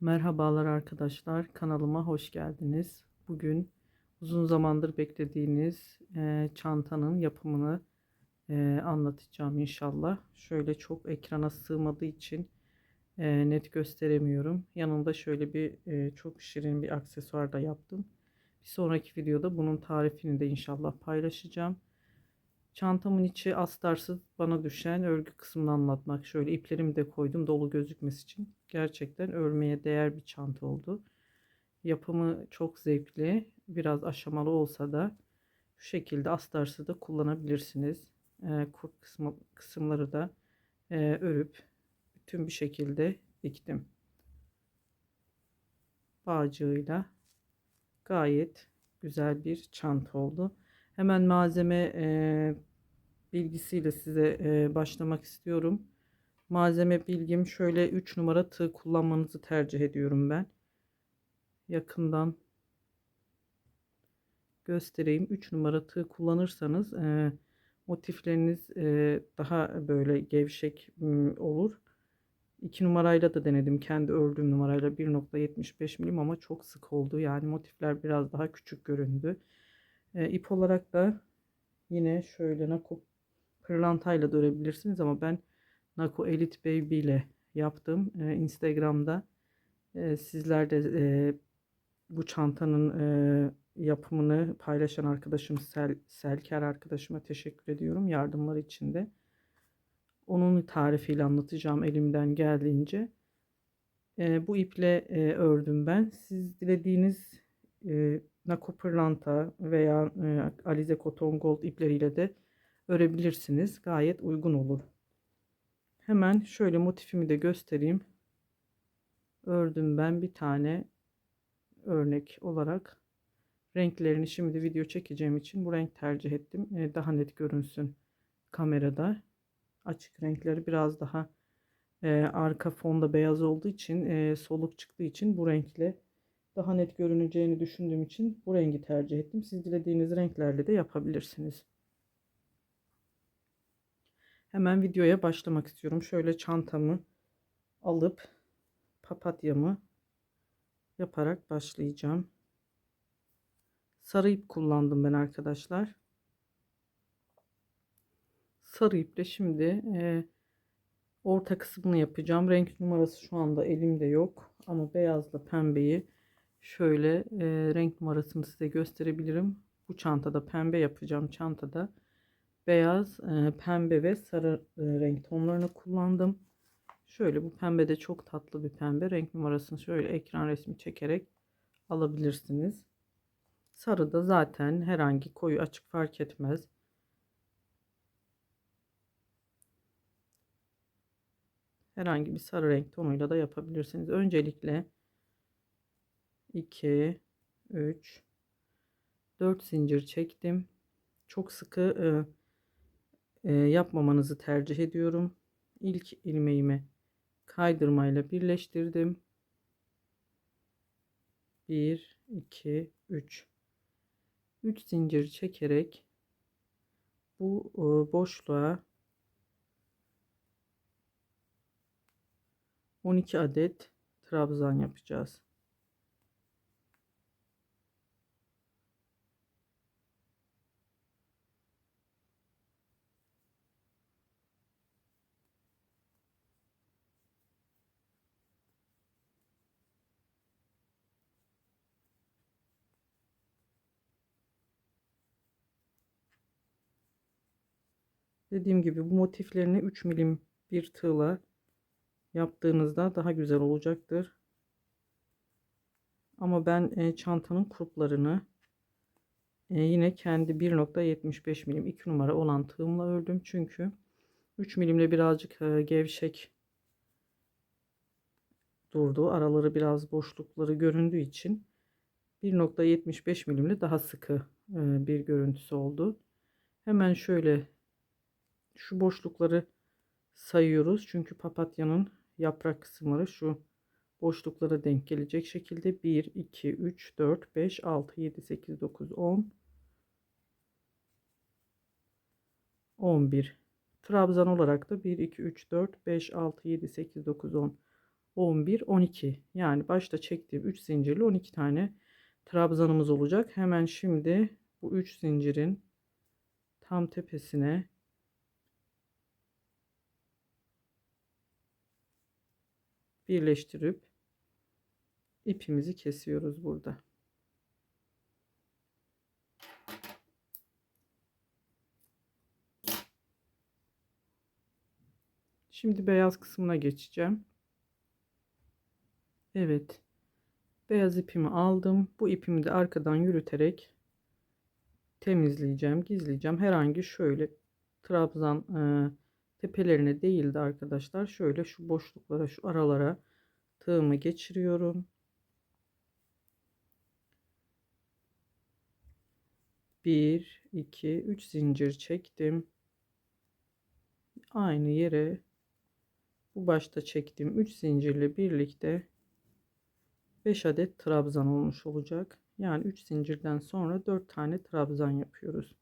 Merhabalar arkadaşlar, kanalıma hoş geldiniz. Bugün uzun zamandır beklediğiniz çantanın yapımını anlatacağım inşallah. Şöyle çok ekrana sığmadığı için net gösteremiyorum. Yanında şöyle bir çok şirin bir aksesuar da yaptım. Bir sonraki videoda bunun tarifini de inşallah paylaşacağım. Çantamın içi astarsız, bana düşen örgü kısmını anlatmak. Şöyle iplerimi de koydum dolu gözükmesi için. Gerçekten örmeye değer bir çanta oldu. Yapımı çok zevkli. Biraz aşamalı olsa da şu şekilde astarsız da kullanabilirsiniz. Kurt kısımları da örüp bütün bir şekilde diktim. Bağcığıyla gayet güzel bir çanta oldu. Hemen malzeme bilgisiyle size başlamak istiyorum. Malzeme bilgim şöyle 3 numara tığ kullanmanızı tercih ediyorum ben. Yakından göstereyim. 3 numara tığ kullanırsanız motifleriniz daha böyle gevşek olur. 2 numarayla da denedim. Kendi ördüğüm numarayla 1,75 milim ama çok sık oldu. Yani motifler biraz daha küçük göründü. İp olarak da yine şöyle Nako pırlantayla da örebilirsiniz ama ben Nako Elite Baby ile yaptım. Instagram'da sizler de bu çantanın yapımını paylaşan arkadaşım Selker arkadaşıma teşekkür ediyorum yardımları için de. Onun tarifiyle anlatacağım elimden geldiğince. Bu iple ördüm ben. Siz dilediğiniz Nako pırlanta veya Alize Cotton Gold ipleriyle de örebilirsiniz. Gayet uygun olur. Hemen şöyle motifimi de göstereyim. Ördüm ben bir tane örnek olarak. Renklerini şimdi video çekeceğim için bu renk tercih ettim. Daha net görünsün kamerada. Açık renkleri biraz daha arka fonda beyaz olduğu için soluk çıktığı için bu renkle daha net görüneceğini düşündüğüm için bu rengi tercih ettim. Siz dilediğiniz renklerle de yapabilirsiniz. Hemen videoya başlamak istiyorum. Şöyle çantamı alıp papatyamı yaparak başlayacağım. Sarı ip kullandım ben arkadaşlar. Sarı iple şimdi orta kısmını yapacağım. Renk numarası şu anda elimde yok ama beyazla pembeyi şöyle renk numarasını size gösterebilirim. Bu çantada pembe yapacağım. Çantada beyaz, pembe ve sarı renk tonlarını kullandım. Şöyle bu pembe de çok tatlı bir pembe. Renk numarasını şöyle ekran resmi çekerek alabilirsiniz. Sarı da zaten herhangi koyu açık fark etmez. Herhangi bir sarı renk tonuyla da yapabilirsiniz. Öncelikle 2, 3, 4 zincir çektim. Çok sıkı yapmamanızı tercih ediyorum. İlk ilmeğimi kaydırmayla birleştirdim. 1, 2, 3. 3 zincir çekerek bu boşluğa 12 adet trabzan yapacağız. Dediğim gibi bu motiflerini 3 milim bir tığla yaptığınızda daha güzel olacaktır. Ama ben çantanın kurplarını yine kendi 1,75 milim 2 numara olan tığımla ördüm. Çünkü 3 milimle birazcık gevşek durdu. Araları biraz boşlukları göründüğü için 1,75 milimle daha sıkı bir görüntüsü oldu. Hemen şöyle şu boşlukları sayıyoruz. Çünkü papatyanın yaprak kısımları şu boşluklara denk gelecek şekilde 1, 2, 3, 4, 5, 6, 7, 8, 9, 10, 11. Trabzan olarak da 1, 2, 3, 4, 5, 6, 7, 8, 9, 10. 11, 12. Yani başta çektiğim 3 zincirli 12 tane trabzanımız olacak. Hemen şimdi bu 3 zincirin tam tepesine birleştirip ipimizi kesiyoruz burada. Şimdi beyaz kısmına geçeceğim. Evet. Beyaz ipimi aldım. Bu ipimi de arkadan yürüterek temizleyeceğim, gizleyeceğim. Herhangi şöyle trabzan tepelerine değil de arkadaşlar şöyle şu boşluklara, şu aralara tığımı geçiriyorum. 1, 2, 3 zincir çektim. Aynı yere bu başta çektiğim 3 zincirle birlikte 5 adet trabzan olmuş olacak. Yani 3 zincirden sonra 4 tane trabzan yapıyoruz.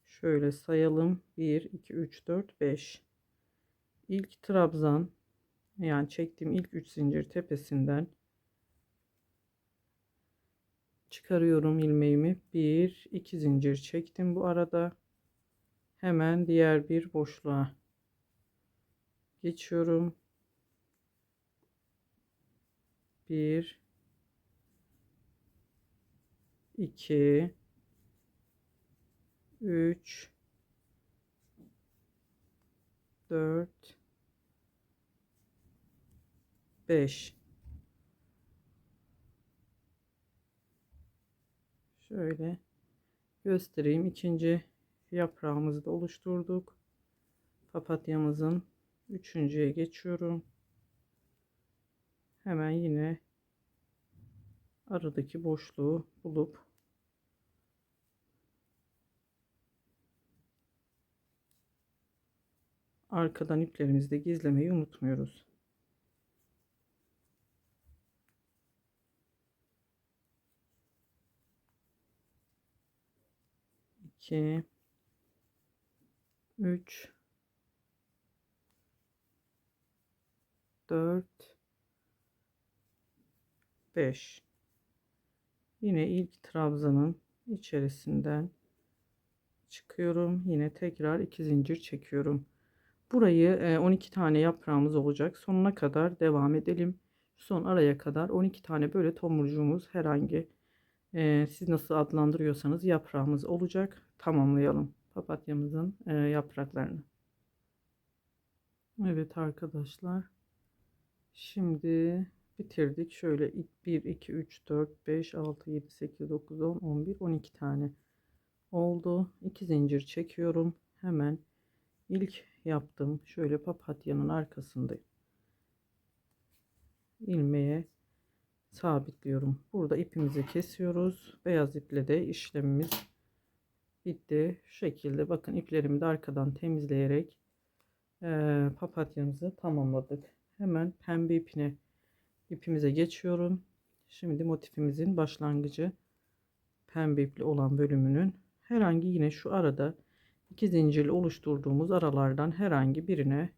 Şöyle sayalım. 1, 2, 3, 4, 5. İlk trabzan, yani çektiğim ilk 3 zincir tepesinden çıkarıyorum ilmeğimi. 1, 2 zincir çektim bu arada. Hemen diğer bir boşluğa geçiyorum. 1, 2, 3, 4, 5. Şöyle göstereyim. İkinci yaprağımızı da oluşturduk. Papatyamızın üçüncüye geçiyorum. Hemen yine aradaki boşluğu bulup arkadan iplerimizi de gizlemeyi unutmuyoruz. 2, 3, 4, 5. Yine ilk trabzanın içerisinden çıkıyorum. Yine tekrar 2 zincir çekiyorum. Burayı 12 tane yaprağımız olacak. Sonuna kadar devam edelim. Son araya kadar 12 tane böyle tomurcuğumuz, herhangi siz nasıl adlandırıyorsanız yaprağımız olacak. Tamamlayalım papatyamızın yapraklarını. Evet arkadaşlar. Şimdi bitirdik. Şöyle 1, 2, 3, 4, 5, 6, 7, 8, 9, 10, 11, 12 tane oldu. 2 zincir çekiyorum. Hemen ilk yaptığım şöyle papatyanın arkasında ilmeğe sabitliyorum. Burada ipimizi kesiyoruz. Beyaz iple de işlemimiz bitti. Şu şekilde bakın, iplerimi de arkadan temizleyerek papatyamızı tamamladık. Hemen pembe ipimize geçiyorum. Şimdi motifimizin başlangıcı pembe ipli olan bölümünün herhangi yine şu arada 2 zincirli oluşturduğumuz aralardan herhangi birine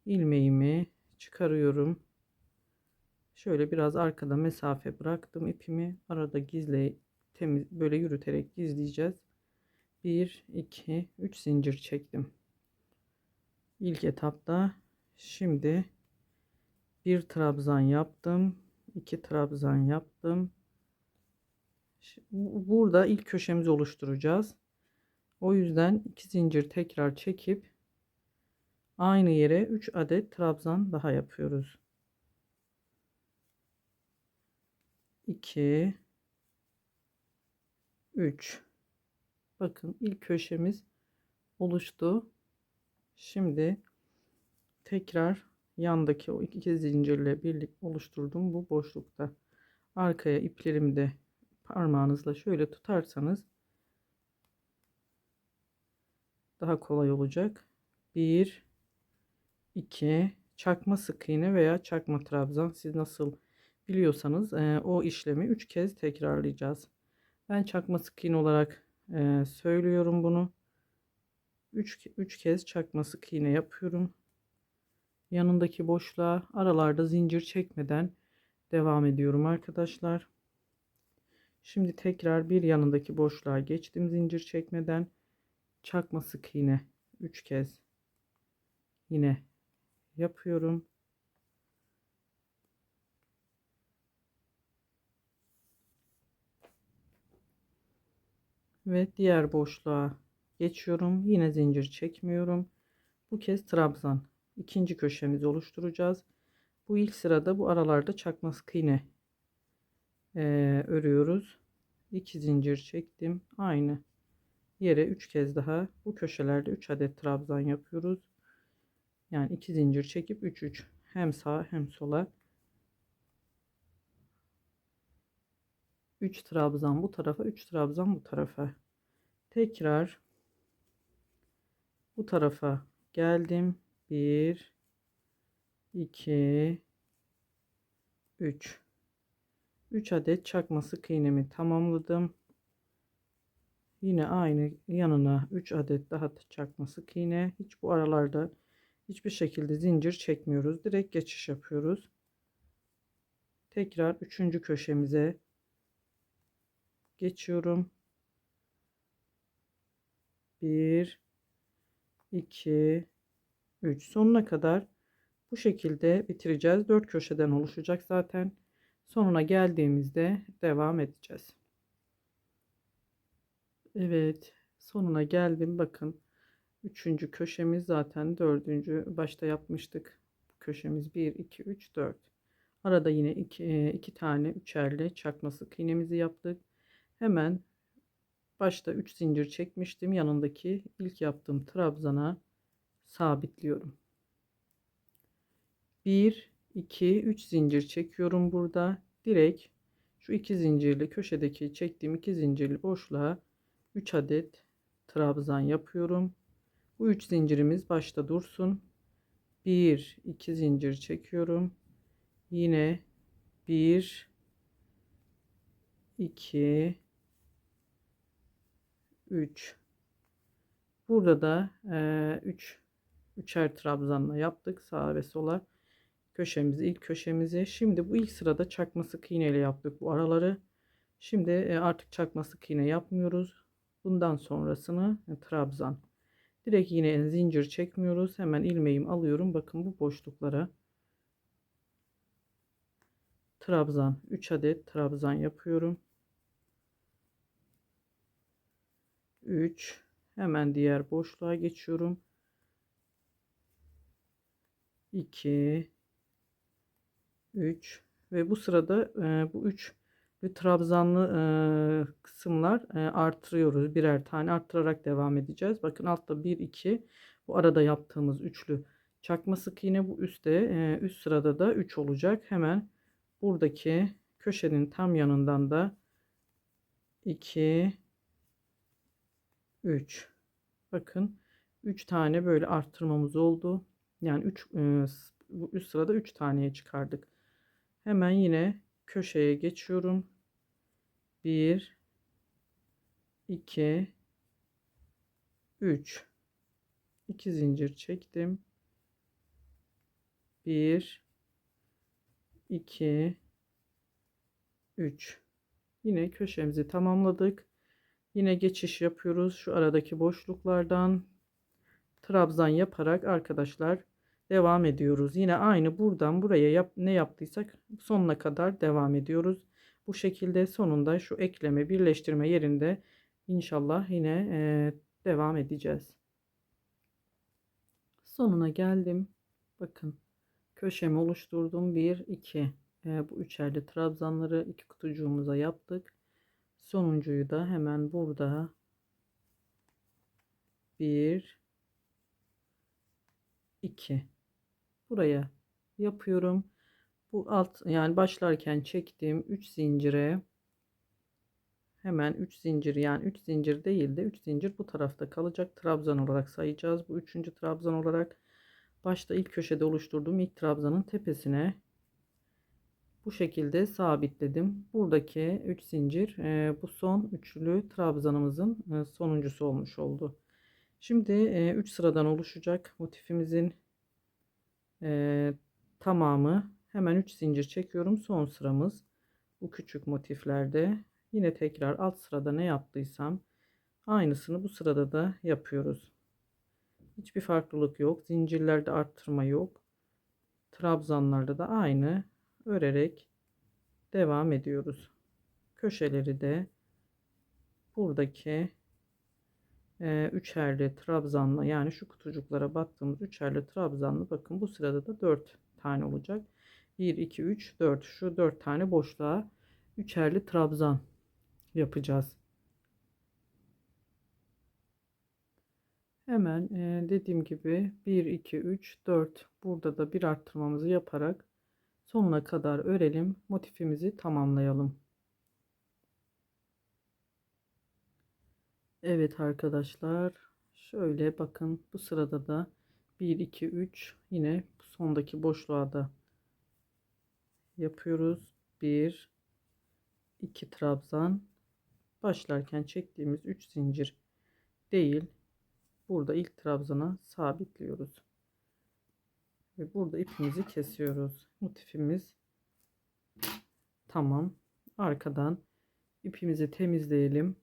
ilmeğimi çıkarıyorum. Şöyle biraz arkada mesafe bıraktım ipimi. Arada temiz böyle yürüterek gizleyeceğiz. 1, 2, 3 zincir çektim. İlk etapta şimdi bir trabzan yaptım. 2 trabzan yaptım. Burada ilk köşemizi oluşturacağız. O yüzden 2 zincir tekrar çekip aynı yere 3 adet trabzan daha yapıyoruz. 2, 3. Bakın ilk köşemiz oluştu. Şimdi tekrar yandaki o 2 zincirle birlikte oluşturduğum bu boşlukta arkaya iplerimi de parmağınızla şöyle tutarsanız daha kolay olacak. 1, 2, çakma sık iğne veya çakma trabzan, siz nasıl biliyorsanız o işlemi 3 kez tekrarlayacağız. Ben çakma sık iğne olarak söylüyorum bunu. 3 kez çakma sık iğne yapıyorum. Yanındaki boşluğa aralarda zincir çekmeden devam ediyorum arkadaşlar. Şimdi tekrar bir yanındaki boşluğa geçtim zincir çekmeden. Çakma sık iğne 3 kez yine yapıyorum. Ve diğer boşluğa geçiyorum. Yine zincir çekmiyorum. Bu kez trabzan. İkinci köşemizi oluşturacağız. Bu ilk sırada bu aralarda çakma sık iğne örüyoruz. 2 zincir çektim. Aynı yere 3 kez daha bu köşelerde 3 adet trabzan yapıyoruz. Yani 2 zincir çekip 3 3 hem sağa hem sola 3 trabzan bu tarafa, 3 trabzan bu tarafa. Tekrar bu tarafa geldim. 1 2 3 3 adet çakma sık iğnemi tamamladım. Yine aynı yanına 3 adet daha çakma sık iğne. Hiç bu aralarda hiçbir şekilde zincir çekmiyoruz. Direkt geçiş yapıyoruz. Tekrar 3. köşemize geçiyorum. 1 2 3 sonuna kadar bu şekilde bitireceğiz. 4 köşeden oluşacak zaten. Sonuna geldiğimizde devam edeceğiz. Evet, sonuna geldim. Bakın 3. köşemiz zaten 4. başta yapmıştık. Bu köşemiz 1 2 3 4. Arada yine 2 tane üçerli çakma sık iğnemizi yaptık. Hemen başta 3 zincir çekmiştim. Yanındaki ilk yaptığım trabzana sabitliyorum. 1 2 3 zincir çekiyorum burada. Direkt şu 2 zincirli köşedeki çektiğim 2 zincirli boşluğa 3 adet trabzan yapıyorum. Bu 3 zincirimiz başta dursun. 1 2 zincir çekiyorum. Yine 1 2 3. Burada da 3'er trabzanla yaptık sağa ve sola köşemizi, ilk köşemizi. Şimdi bu ilk sırada çakma sık iğne ile yaptık bu araları. Şimdi artık çakma sık iğne yapmıyoruz. Bundan sonrasını trabzan. Direkt yine zincir çekmiyoruz. Hemen ilmeğimi alıyorum. Bakın bu boşluklara trabzan, 3 adet trabzan yapıyorum. 3. Hemen diğer boşluğa geçiyorum. 2 3 ve bu sırada bu 3 trabzanlı kısımlar artırıyoruz. Birer tane arttırarak devam edeceğiz. Bakın altta 1 2 bu arada yaptığımız üçlü çakma sık iğne, bu üstte üst sırada da 3 olacak. Hemen buradaki köşenin tam yanından da 2 3 bakın 3 tane böyle arttırmamız oldu. Yani 3 bu üst sırada 3 taneye çıkardık. Hemen yine köşeye geçiyorum. 1 2 3 2 zincir çektim. 1 2 3 yine köşemizi tamamladık. Yine geçiş yapıyoruz. Şu aradaki boşluklardan trabzan yaparak arkadaşlar devam ediyoruz. Yine aynı buradan buraya ne yaptıysak sonuna kadar devam ediyoruz. Bu şekilde sonunda şu ekleme birleştirme yerinde inşallah yine devam edeceğiz. Sonuna geldim. Bakın köşemi oluşturdum. 1 2 bu üçerli trabzanları iki kutucuğumuza yaptık. Sonuncuyu da hemen burada 1 2 buraya yapıyorum. Bu alt yani başlarken çektiğim 3 zincire hemen 3 zincir, yani 3 zincir değil de 3 zincir bu tarafta kalacak trabzan olarak sayacağız. Bu üçüncü trabzan olarak başta ilk köşede oluşturduğum ilk trabzanın tepesine bu şekilde sabitledim. Buradaki 3 zincir bu son üçlü trabzanımızın sonuncusu olmuş oldu. Şimdi 3 sıradan oluşacak motifimizin e, tamamı. Hemen 3 zincir çekiyorum. Son sıramız bu küçük motiflerde. Yine tekrar alt sırada ne yaptıysam aynısını bu sırada da yapıyoruz. Hiçbir farklılık yok. Zincirlerde arttırma yok. Trabzanlarda da aynı örerek devam ediyoruz. Köşeleri de buradaki üçerli trabzanla, yani şu kutucuklara battığımız üçerli trabzanlı, bakın bu sırada da 4 tane olacak. 1 2 3 4, şu 4 tane boşluğa üçerli trabzan yapacağız. Hemen dediğim gibi 1 2 3 4, burada da bir arttırmamızı yaparak sonuna kadar örelim, motifimizi tamamlayalım. Evet arkadaşlar, şöyle bakın, bu sırada da 1 2 3, yine sondaki boşluğa da yapıyoruz. 1 2 trabzan, başlarken çektiğimiz 3 zincir değil, burada ilk trabzana sabitliyoruz ve burada ipimizi kesiyoruz. Motifimiz tamam. Arkadan ipimizi temizleyelim.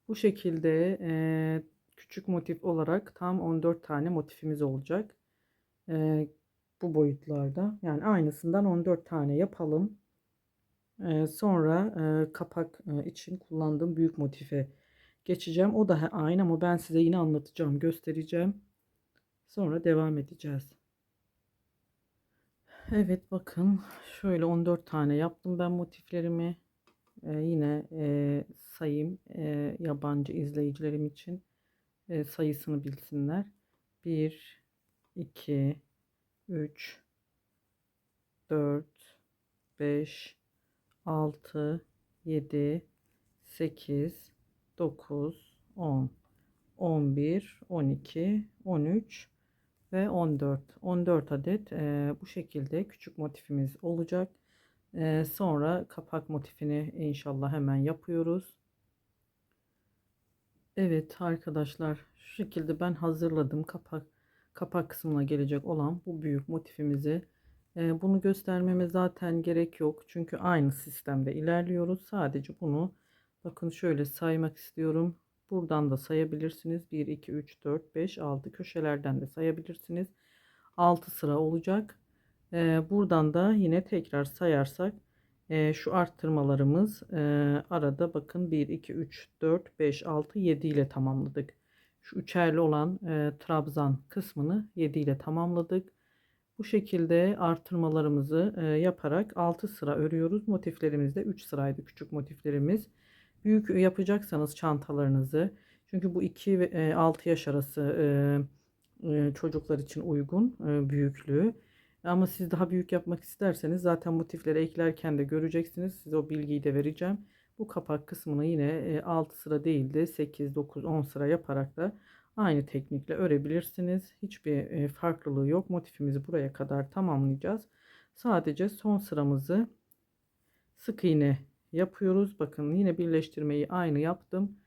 Bu şekilde küçük motif olarak tam 14 tane motifimiz olacak. Bu boyutlarda, yani aynısından 14 tane yapalım. Sonra kapak için kullandığım büyük motife geçeceğim. O da aynı ama ben size yine anlatacağım, göstereceğim. Sonra devam edeceğiz. Evet bakın, şöyle 14 tane yaptım ben motiflerimi. Yine sayayım, yabancı izleyicilerim için sayısını bilsinler. 1 2 3 4 5 6 7 8 9 10 11 12 13 ve 14 adet bu şekilde küçük motifimiz olacak. Sonra kapak motifini inşallah hemen yapıyoruz. Evet arkadaşlar, şu şekilde ben hazırladım kapak kısmına gelecek olan bu büyük motifimizi. Bunu göstermeme zaten gerek yok çünkü aynı sistemde ilerliyoruz. Sadece bunu bakın şöyle saymak istiyorum. Buradan da sayabilirsiniz. 1 2 3 4 5 6, köşelerden de sayabilirsiniz. 6 sıra olacak. Buradan da yine tekrar sayarsak şu arttırmalarımız arada bakın 1 2 3 4 5 6 7 ile tamamladık. Şu üçerli olan trabzan kısmını 7 ile tamamladık. Bu şekilde artırmalarımızı yaparak 6 sıra örüyoruz. Motiflerimiz de 3 sıraydı, küçük motiflerimiz. Büyük yapacaksanız çantalarınızı, çünkü bu 2 ve 6 yaş arası çocuklar için uygun büyüklüğü. Ama siz daha büyük yapmak isterseniz zaten motifleri eklerken de göreceksiniz. Size o bilgiyi de vereceğim. Bu kapak kısmını yine 6 sıra değil de 8, 9, 10 sıra yaparak da aynı teknikle örebilirsiniz. Hiçbir farklılığı yok. Motifimizi buraya kadar tamamlayacağız. Sadece son sıramızı sık iğne yapıyoruz. Bakın yine birleştirmeyi aynı yaptım.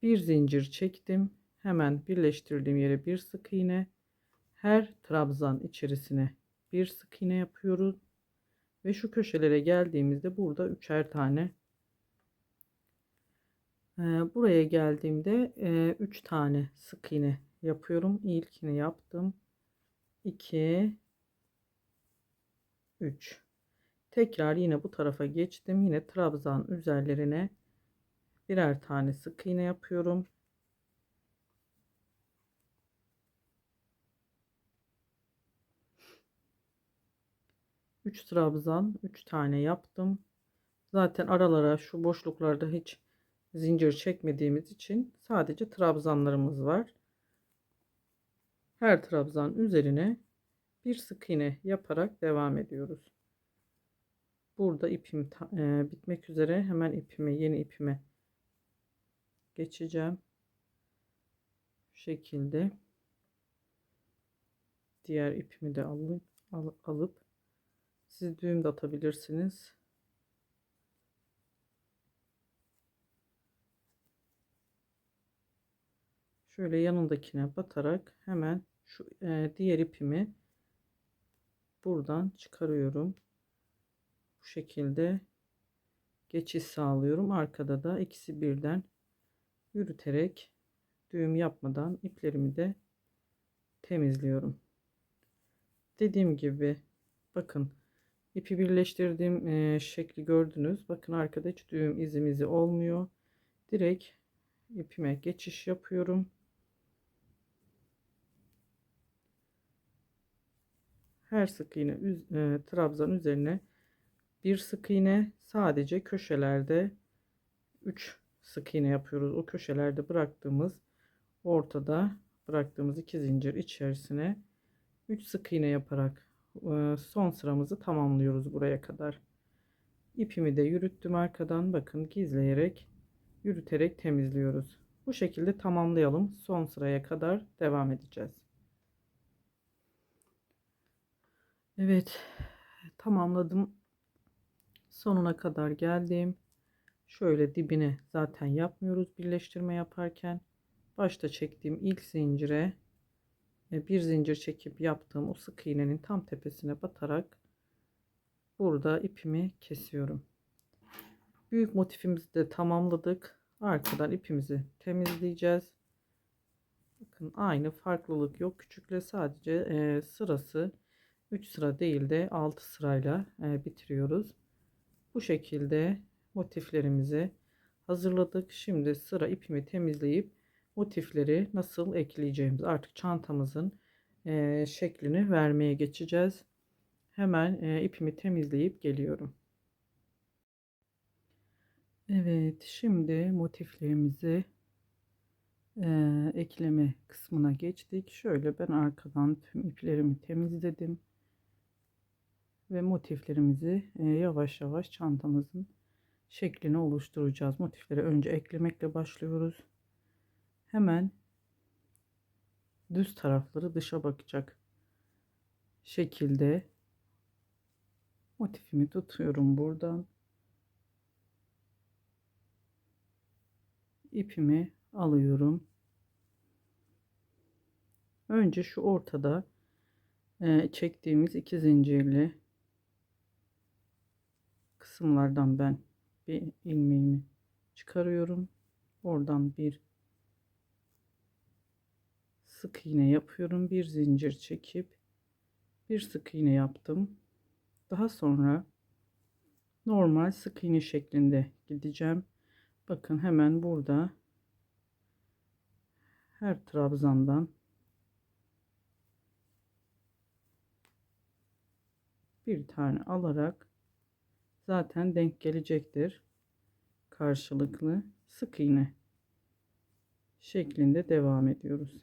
Bir zincir çektim. Hemen birleştirdiğim yere bir sık iğne. Her trabzan içerisine bir sık iğne yapıyoruz. Ve şu köşelere geldiğimizde burada üçer tane. Buraya geldiğimde 3 tane sık iğne yapıyorum. İlkini yaptım. 2 3. Tekrar yine bu tarafa geçtim. Yine trabzan üzerlerine birer tane sık iğne yapıyorum. 3 trabzan, 3 tane yaptım. Zaten aralara, şu boşluklarda hiç zincir çekmediğimiz için sadece trabzanlarımız var. Her trabzan üzerine bir sık iğne yaparak devam ediyoruz. Burada ipim bitmek üzere. Hemen yeni ipime geçeceğim. Şu şekilde diğer ipimi de alıp siz düğüm de atabilirsiniz. şöyle yanındakine batarak hemen şu diğer ipimi buradan çıkarıyorum. Bu şekilde geçiş sağlıyorum. Arkada da ikisi birden yürüterek düğüm yapmadan iplerimi de temizliyorum. Dediğim gibi bakın, ipi birleştirdiğim şekli gördünüz. Bakın arkada hiç düğüm izimizi olmuyor. Direkt ipime geçiş yapıyorum. Her sık iğne trabzan üzerine bir sık iğne, sadece köşelerde 3 sık iğne yapıyoruz. O köşelerde bıraktığımız, ortada bıraktığımız 2 zincir içerisine 3 sık iğne yaparak son sıramızı tamamlıyoruz buraya kadar. İpimi de yürüttüm arkadan, bakın gizleyerek yürüterek temizliyoruz. Bu şekilde tamamlayalım. Son sıraya kadar devam edeceğiz. Evet, tamamladım. Sonuna kadar geldim. Şöyle dibine zaten yapmıyoruz birleştirme yaparken. Başta çektiğim ilk zincire bir zincir çekip yaptığım o sık iğnenin tam tepesine batarak burada ipimi kesiyorum. Büyük motifimizi de tamamladık. Arkadan ipimizi temizleyeceğiz. Bakın aynı, farklılık yok. Küçükle sadece sırası 3 sıra değil de 6 sırayla bitiriyoruz. Bu şekilde motiflerimizi hazırladık. Şimdi sıra ipimi temizleyip motifleri nasıl ekleyeceğimiz, artık çantamızın şeklini vermeye geçeceğiz. Hemen ipimi temizleyip geliyorum. Evet, şimdi motiflerimizi ekleme kısmına geçtik. Şöyle ben arkadan tüm iplerimi temizledim ve motiflerimizi yavaş yavaş çantamızın şeklini oluşturacağız. Motifleri önce eklemekle başlıyoruz. Hemen düz tarafları dışa bakacak şekilde motifimi tutuyorum buradan. İpimi alıyorum. Önce şu ortada çektiğimiz 2 zincirli kısımlardan ben bir ilmeğimi çıkarıyorum. Oradan bir sık iğne yapıyorum. Bir zincir çekip bir sık iğne yaptım. Daha sonra normal sık iğne şeklinde gideceğim. Bakın hemen burada her trabzandan bir tane alarak, zaten denk gelecektir, karşılıklı sık iğne şeklinde devam ediyoruz.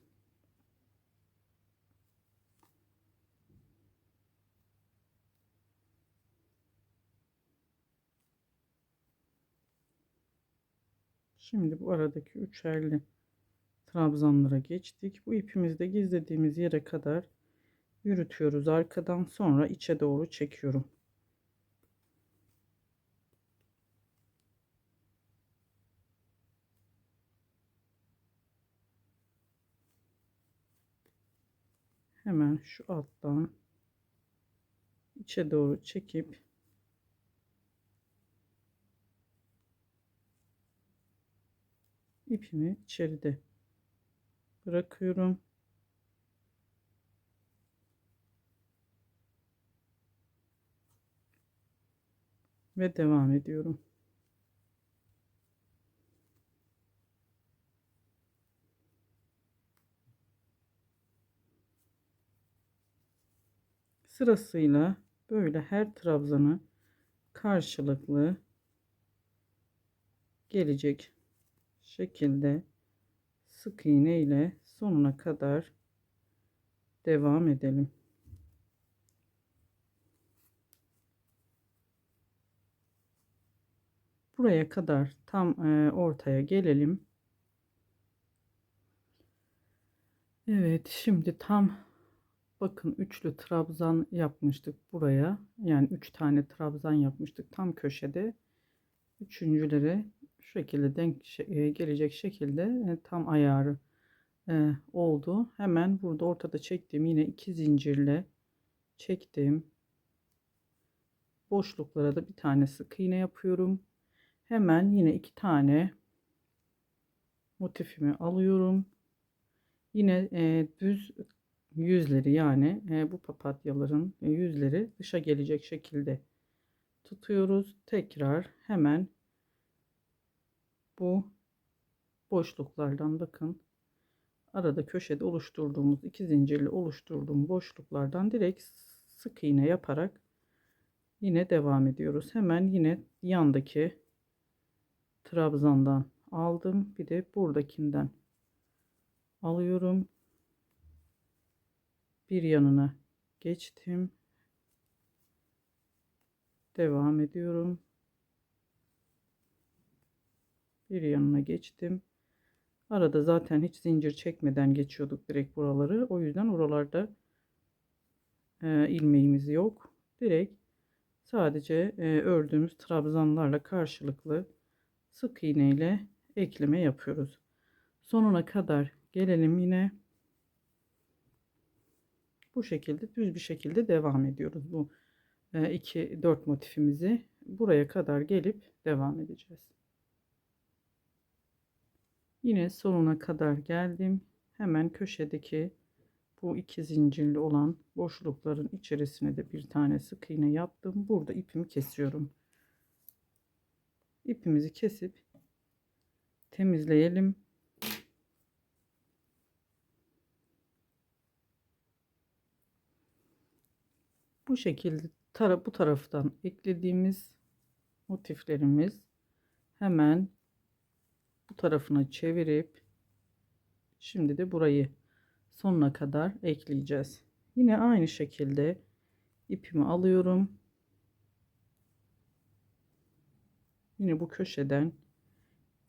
Şimdi bu aradaki üçerli trabzanlara geçtik. Bu ipimizi de gizlediğimiz yere kadar yürütüyoruz arkadan, sonra içe doğru çekiyorum. Hemen şu alttan içe doğru çekip ipimi içeride bırakıyorum. Ve devam ediyorum. Sırasıyla böyle her trabzanı karşılıklı gelecek şekilde sık iğne ile sonuna kadar devam edelim. Buraya kadar tam ortaya gelelim. Evet, şimdi tam bakın üçlü trabzan yapmıştık buraya. Yani 3 tane trabzan yapmıştık tam köşede. Üçüncüleri şu şekilde denk gelecek şekilde tam ayarı oldu. Hemen burada ortada çektiğim yine 2 zincirle çektim. Boşluklara da bir tane sık iğne yapıyorum. Hemen yine 2 tane motifimi alıyorum. Yine düz yüzleri, yani bu papatyaların yüzleri dışa gelecek şekilde tutuyoruz. Tekrar hemen bu boşluklardan, bakın, arada köşede oluşturduğumuz 2 zincirli oluşturduğum boşluklardan direkt sık iğne yaparak yine devam ediyoruz. Hemen yine yandaki trabzandan aldım. Bir de buradakinden alıyorum. Bir yanına geçtim. Devam ediyorum. Bir yanına geçtim. Arada zaten hiç zincir çekmeden geçiyorduk direkt buraları. O yüzden oralarda ilmeğimiz yok. Direkt sadece ördüğümüz trabzanlarla karşılıklı sık iğne ile ekleme yapıyoruz. Sonuna kadar gelelim, yine bu şekilde düz bir şekilde devam ediyoruz. Bu 2-4 motifimizi buraya kadar gelip devam edeceğiz. Yine sonuna kadar geldim. Hemen köşedeki bu 2 zincirli olan boşlukların içerisine de bir tane sık iğne yaptım. Burada ipimi kesiyorum. İpimizi kesip temizleyelim. Bu şekilde bu taraftan eklediğimiz motiflerimiz hemen bu tarafına çevirip şimdi de burayı sonuna kadar ekleyeceğiz. Yine aynı şekilde ipimi alıyorum. Yine bu köşeden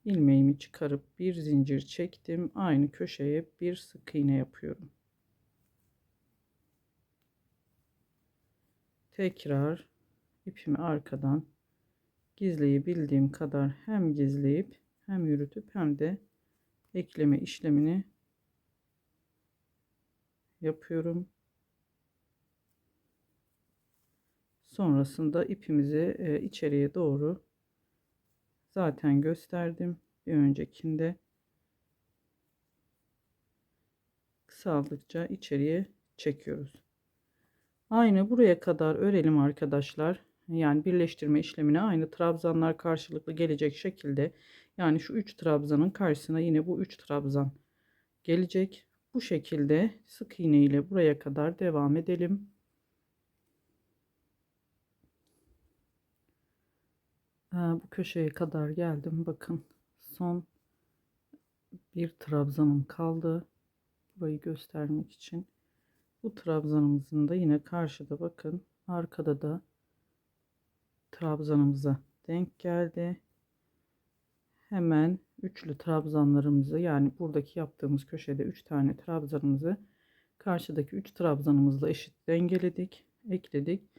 ilmeğimi çıkarıp bir zincir çektim. Aynı köşeye bir sık iğne yapıyorum. Tekrar ipimi arkadan gizleyebildiğim kadar hem gizleyip hem yürütüp hem de ekleme işlemini yapıyorum. Sonrasında ipimizi içeriye doğru zaten gösterdim bir öncekinde, kısaldıkça içeriye çekiyoruz. Aynı buraya kadar örelim arkadaşlar. Yani birleştirme işlemine aynı trabzanlar karşılıklı gelecek şekilde, yani şu 3 trabzanın karşısına yine bu 3 trabzan gelecek. Bu şekilde sık iğne ile buraya kadar devam edelim. Bu köşeye kadar geldim. Bakın, son bir trabzanım kaldı. Burayı göstermek için. Bu trabzanımızın da yine karşıda, bakın, arkada da trabzanımıza denk geldi. Hemen üçlü trabzanlarımızı, yani buradaki yaptığımız köşede 3 tane trabzanımızı karşıdaki 3 trabzanımızla eşit dengeledik, ekledik.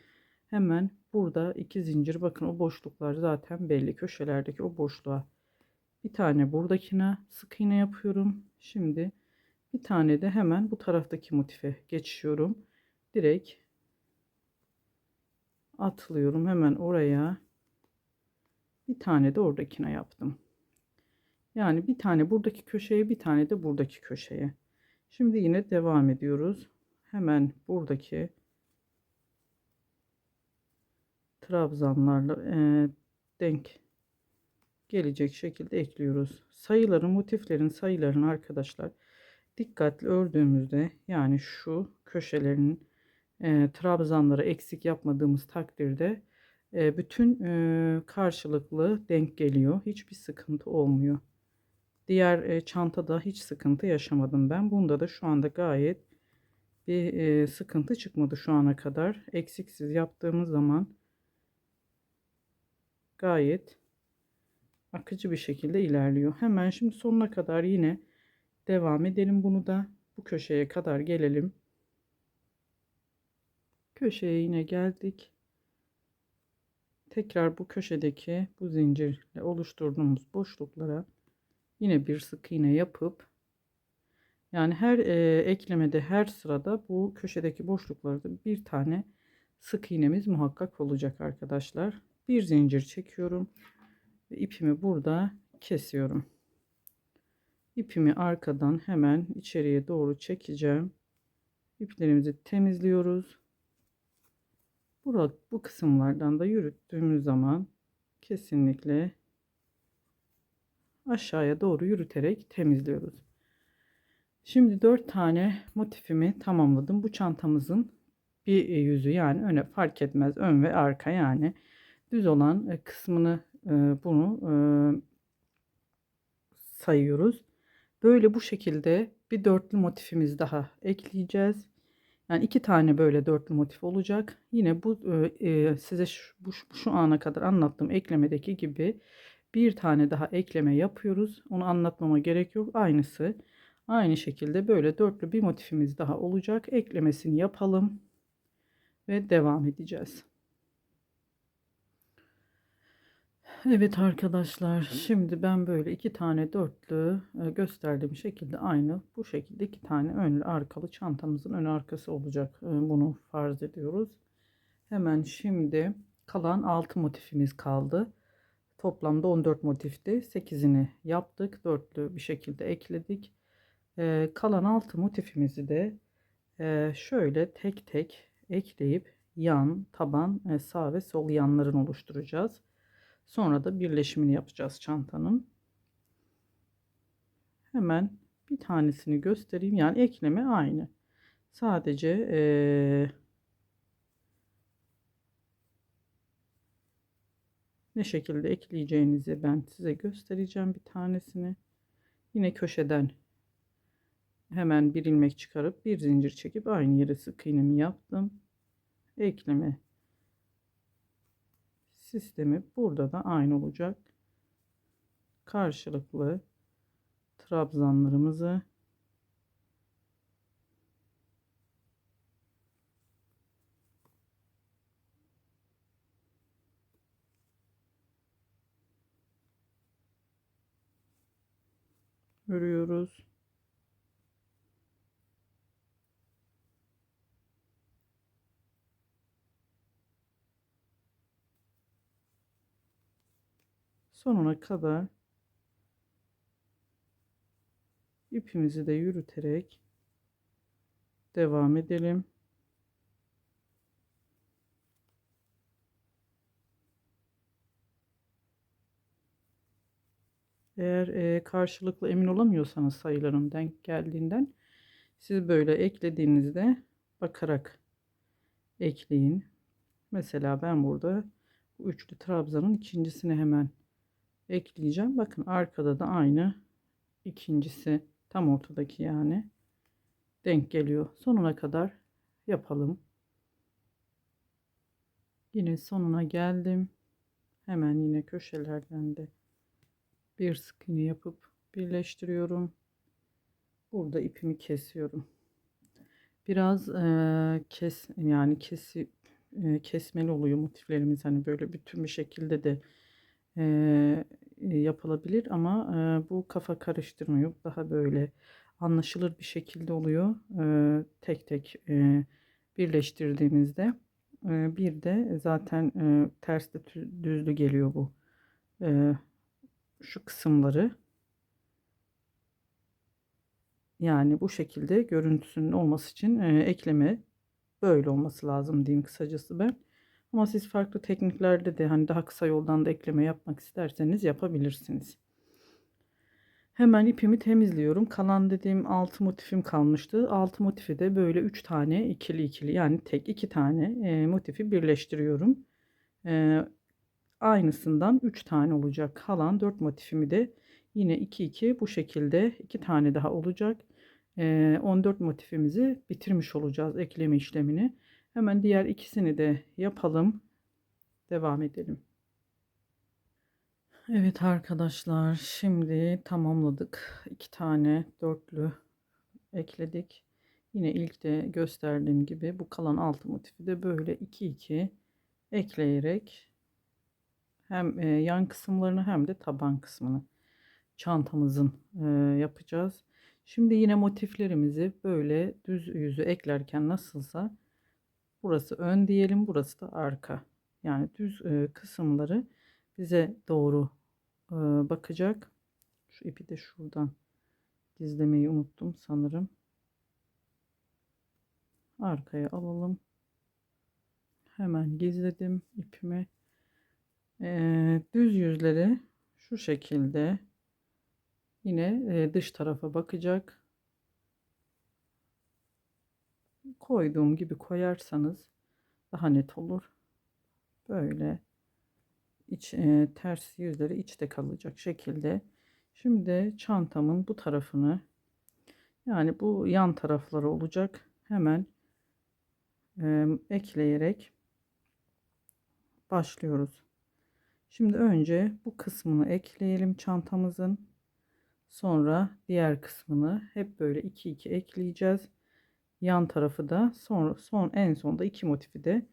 Hemen burada 2 zincir, bakın o boşluklar zaten belli, köşelerdeki o boşluğa bir tane buradakine sık iğne yapıyorum. Şimdi bir tane de hemen bu taraftaki motife geçiyorum. Direkt atlıyorum hemen oraya, bir tane de oradakine yaptım. Yani bir tane buradaki köşeye, bir tane de buradaki köşeye. Şimdi yine devam ediyoruz. Hemen buradaki trabzanlarla denk gelecek şekilde ekliyoruz. Sayıların, motiflerin sayılarını arkadaşlar dikkatli ördüğümüzde, yani şu köşelerin trabzanları eksik yapmadığımız takdirde bütün karşılıklı denk geliyor. Hiçbir sıkıntı olmuyor. Diğer çantada hiç sıkıntı yaşamadım ben. Bunda da şu anda gayet bir sıkıntı çıkmadı şu ana kadar. Eksiksiz yaptığımız zaman gayet akıcı bir şekilde ilerliyor. Hemen şimdi sonuna kadar yine devam edelim. Bunu da bu köşeye kadar gelelim. Köşeye yine geldik. Tekrar bu köşedeki bu zincirle oluşturduğumuz boşluklara yine bir sık iğne yapıp Yani her eklemede, her sırada bu köşedeki boşluklarda bir tane sık iğnemiz muhakkak olacak arkadaşlar. Bir zincir çekiyorum ve ipimi burada kesiyorum. İpimi arkadan hemen içeriye doğru çekeceğim. İplerimizi temizliyoruz. Bu kısımlardan da yürüttüğümüz zaman kesinlikle aşağıya doğru yürüterek temizliyoruz. Şimdi 4 tane motifimi tamamladım. Bu çantamızın bir yüzü, yani öne fark etmez, ön ve arka, yani düz olan kısmını bunu sayıyoruz. Böyle bu şekilde bir dörtlü motifimiz daha ekleyeceğiz. Yani 2 tane böyle dörtlü motif olacak. Yine bu size şu ana kadar anlattığım eklemedeki gibi bir tane daha ekleme yapıyoruz. Onu anlatmama gerek yok. Aynısı. Aynı şekilde böyle dörtlü bir motifimiz daha olacak. Eklemesini yapalım ve devam edeceğiz. Evet arkadaşlar, şimdi ben böyle 2 tane dörtlü gösterdiğim şekilde aynı bu şekilde 2 tane önlü arkalı çantamızın ön arkası olacak. Bunu farz ediyoruz. Hemen şimdi kalan 6 motifimiz kaldı. Toplamda 14 motifti. 8'ini yaptık. Dörtlü bir şekilde ekledik. Kalan 6 motifimizi de şöyle tek tek ekleyip yan, taban, sağ ve sol yanlarını oluşturacağız. Sonra da birleşimini yapacağız çantanın. Hemen bir tanesini göstereyim. Yani ekleme aynı. Sadece ne şekilde ekleyeceğinizi ben size göstereceğim bir tanesini. Yine köşeden hemen bir ilmek çıkarıp bir zincir çekip aynı yere sık iğnemi yaptım. Ekleme sistemi burada da aynı olacak. Karşılıklı trabzanlarımızı örüyoruz. Sonuna kadar ipimizi de yürüterek devam edelim. Eğer karşılıklı emin olamıyorsanız sayıların denk geldiğinden, siz böyle eklediğinizde bakarak ekleyin. Mesela ben burada bu üçlü trabzanın ikincisini hemen ekleyeceğim. Bakın arkada da aynı, ikincisi tam ortadaki, yani denk geliyor. Sonuna kadar yapalım. Yine sonuna geldim. Hemen yine köşelerden de bir sık iğne yapıp birleştiriyorum. Burada ipimi kesiyorum. Biraz kesmeli oluyor motiflerimiz, hani böyle bütün bir şekilde de yapılabilir ama bu kafa karıştırmıyor, daha böyle anlaşılır bir şekilde oluyor. Tek tek birleştirdiğimizde bir de zaten ters de düzlü geliyor bu şu kısımları. Yani bu şekilde görüntüsünün olması için ekleme böyle olması lazım diyeyim kısacası ben. Ama siz farklı tekniklerde de, hani daha kısa yoldan da ekleme yapmak isterseniz yapabilirsiniz. Hemen ipimi temizliyorum. Kalan dediğim 6 motifim kalmıştı. 6 motifi de böyle 3 tane ikili ikili, yani tek 2 tane motifi birleştiriyorum. E, Aynısından 3 tane olacak. Kalan 4 motifimi de yine 2 2 bu şekilde 2 tane daha olacak. 14 motifimizi bitirmiş olacağız ekleme işlemini. Hemen diğer ikisini de yapalım. Devam edelim. Evet arkadaşlar, şimdi tamamladık. 2 tane dörtlü ekledik. Yine ilk de gösterdiğim gibi bu kalan 6 motifi de böyle 2 2 ekleyerek hem yan kısımlarını hem de taban kısmını çantamızın yapacağız. Şimdi yine motiflerimizi böyle düz yüzü eklerken nasılsa burası ön diyelim, burası da arka. Yani düz kısımları bize doğru bakacak. Şu ipi de şuradan gizlemeyi unuttum sanırım. Arkaya alalım. Hemen gizledim ipimi. Düz yüzleri şu şekilde yine dış tarafa bakacak. Koyduğum gibi koyarsanız daha net olur. Böyle ters yüzleri içte kalacak şekilde. Şimdi çantamın bu tarafını, yani bu yan tarafları olacak, hemen ekleyerek başlıyoruz. Şimdi önce bu kısmını ekleyelim çantamızın. Sonra diğer kısmını hep böyle 2 ekleyeceğiz. Yan tarafı da sonra en sonda iki motifi de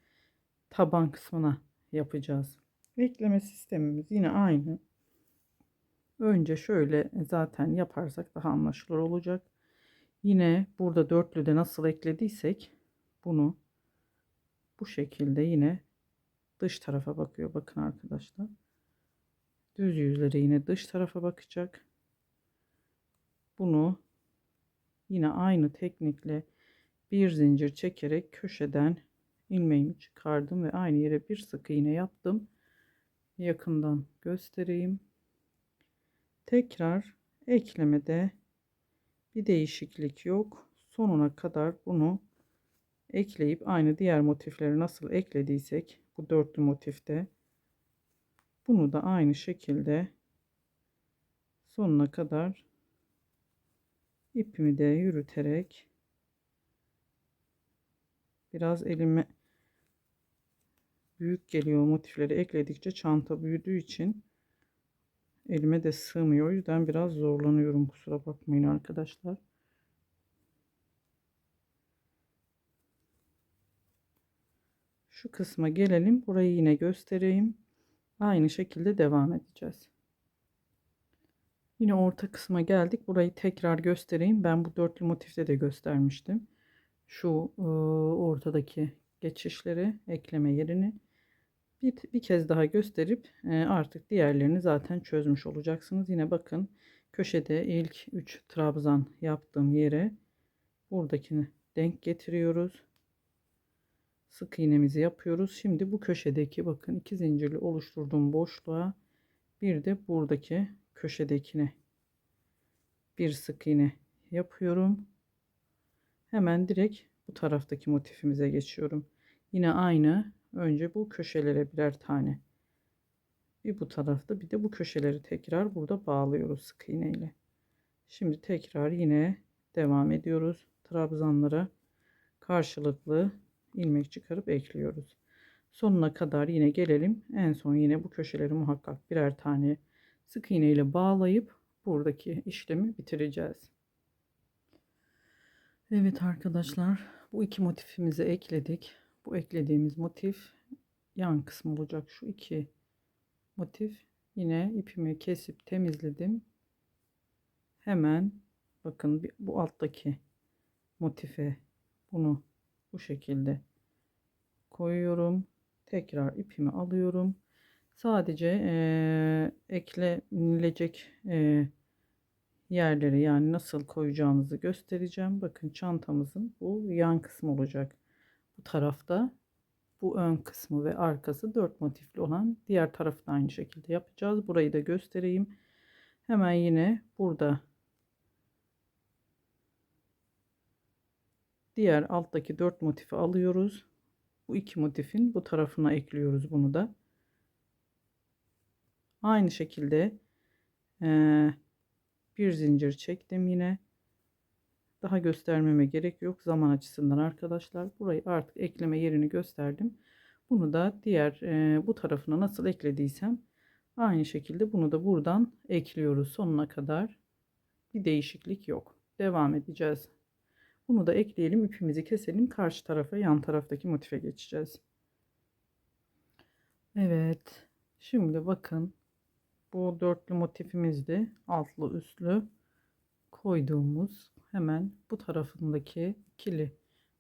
taban kısmına yapacağız. Ekleme sistemimiz yine aynı. Önce şöyle zaten yaparsak daha anlaşılır olacak. Yine burada dörtlüde nasıl eklediysek bunu bu şekilde yine dış tarafa bakıyor. Bakın arkadaşlar. Düz yüzleri yine dış tarafa bakacak. Bunu yine aynı teknikle bir zincir çekerek köşeden ilmeğimi çıkardım ve aynı yere bir sık iğne yaptım. Yakından göstereyim. Tekrar eklemede bir değişiklik yok. Sonuna kadar bunu ekleyip aynı diğer motifleri nasıl eklediysek bu dörtlü motifte bunu da aynı şekilde sonuna kadar ipimi de yürüterek biraz elime büyük geliyor, motifleri ekledikçe çanta büyüdüğü için elime de sığmıyor. O yüzden biraz zorlanıyorum. Kusura bakmayın arkadaşlar. Şu kısma gelelim. Burayı yine göstereyim. Aynı şekilde devam edeceğiz. Yine orta kısma geldik. Burayı tekrar göstereyim. Ben bu dörtlü motifte de göstermiştim. Şu ortadaki geçişleri, ekleme yerini bir kez daha gösterip artık diğerlerini zaten çözmüş olacaksınız. Yine bakın köşede ilk 3 trabzan yaptığım yere buradakini denk getiriyoruz. Sık iğnemizi yapıyoruz. Şimdi bu köşedeki bakın 2 zincirli oluşturduğum boşluğa bir de buradaki köşedekine bir sık iğne yapıyorum. Hemen direkt bu taraftaki motifimize geçiyorum. Yine aynı, önce bu köşelere birer tane, bir bu tarafta bir de bu köşeleri tekrar burada bağlıyoruz sık iğne ile. Şimdi tekrar yine devam ediyoruz. Trabzanlara karşılıklı ilmek çıkarıp ekliyoruz. Sonuna kadar yine gelelim. En son yine bu köşeleri muhakkak birer tane sık iğne ile bağlayıp buradaki işlemi bitireceğiz. Evet arkadaşlar, bu iki motifimizi ekledik. Bu eklediğimiz motif yan kısmı olacak. Şu iki motif, yine ipimi kesip temizledim. Hemen bakın bu alttaki motife bunu bu şekilde koyuyorum. Tekrar ipimi alıyorum. Sadece eklenilecek yerleri, yani nasıl koyacağımızı göstereceğim. Bakın çantamızın bu yan kısmı olacak. Bu tarafta bu ön kısmı ve arkası 4 motifli olan, diğer tarafta aynı şekilde yapacağız. Burayı da göstereyim. Hemen yine burada diğer alttaki 4 motifi alıyoruz. Bu iki motifin bu tarafına ekliyoruz bunu da. Aynı şekilde bir zincir çektim yine. Daha göstermeme gerek yok zaman açısından arkadaşlar. Burayı artık ekleme yerini gösterdim. Bunu da diğer bu tarafına nasıl eklediysem aynı şekilde bunu da buradan ekliyoruz sonuna kadar. Bir değişiklik yok. Devam edeceğiz. Bunu da ekleyelim, ipimizi keselim, karşı tarafa, yan taraftaki motife geçeceğiz. Evet, şimdi bakın bu dörtlü motifimizdi, altlı üstlü koyduğumuz hemen bu tarafındaki ikili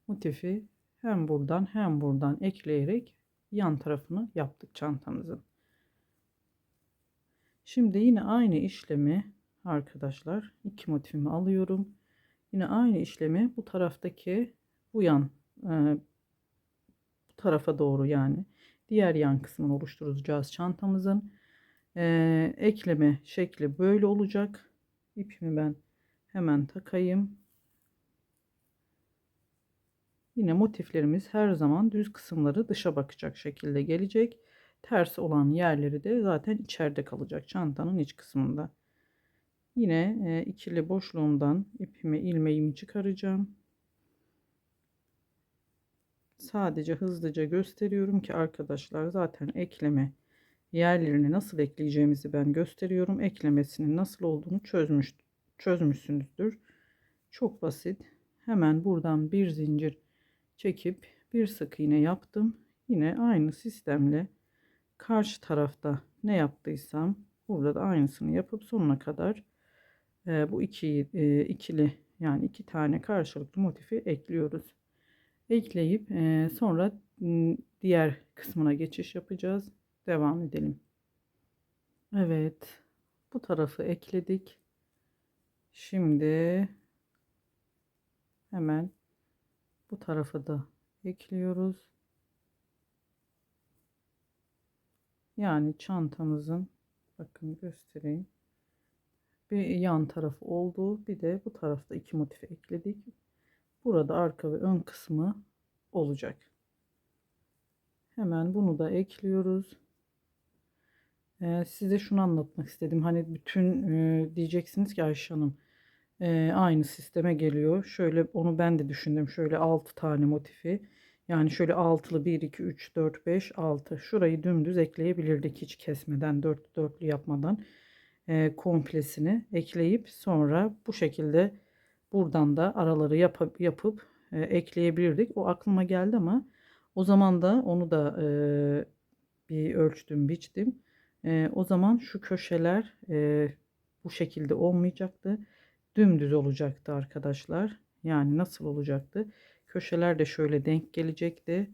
motifi hem buradan hem buradan ekleyerek yan tarafını yaptık çantamızın. Şimdi yine aynı işlemi arkadaşlar, iki motifimi alıyorum. Yine aynı işlemi bu taraftaki bu yan bu tarafa doğru, yani diğer yan kısmını oluşturacağız çantamızın. Ekleme şekli böyle olacak. İpimi ben hemen takayım. Yine motiflerimiz her zaman düz kısımları dışa bakacak şekilde gelecek. Ters olan yerleri de zaten içeride kalacak çantanın iç kısmında. Yine ikili boşluğumdan ipimi, ilmeğimi çıkaracağım. Sadece hızlıca gösteriyorum ki arkadaşlar, zaten ekleme yerlerini nasıl ekleyeceğimizi ben gösteriyorum. Eklemesinin nasıl olduğunu çözmüşsünüzdür. Çok basit. Hemen buradan bir zincir çekip bir sık iğne yaptım. Yine aynı sistemle karşı tarafta ne yaptıysam burada da aynısını yapıp sonuna kadar bu ikili, yani iki tane karşılıklı motifi ekliyoruz. Ekleyip sonra diğer kısmına geçiş yapacağız. Devam edelim. Evet, bu tarafı ekledik. Şimdi hemen bu tarafa da ekliyoruz. Yani çantamızın, bakın göstereyim, bir yan tarafı oldu, bir de bu tarafta iki motifi ekledik. Burada arka ve ön kısmı olacak. Hemen bunu da ekliyoruz. Size şunu anlatmak istedim. Hani bütün diyeceksiniz ki Ayşe Hanım aynı sisteme geliyor. Şöyle, onu ben de düşündüm. Şöyle 6 tane motifi. Yani şöyle altılı 1, 2, 3, 4, 5, 6. Şurayı dümdüz ekleyebilirdik hiç kesmeden, dörtlü yapmadan. Komplesini ekleyip sonra bu şekilde buradan da araları yapıp ekleyebilirdik. O aklıma geldi ama o zaman da onu da bir ölçtüm, biçtim. O zaman şu köşeler bu şekilde olmayacaktı. Dümdüz olacaktı arkadaşlar. Yani nasıl olacaktı? Köşeler de şöyle denk gelecekti.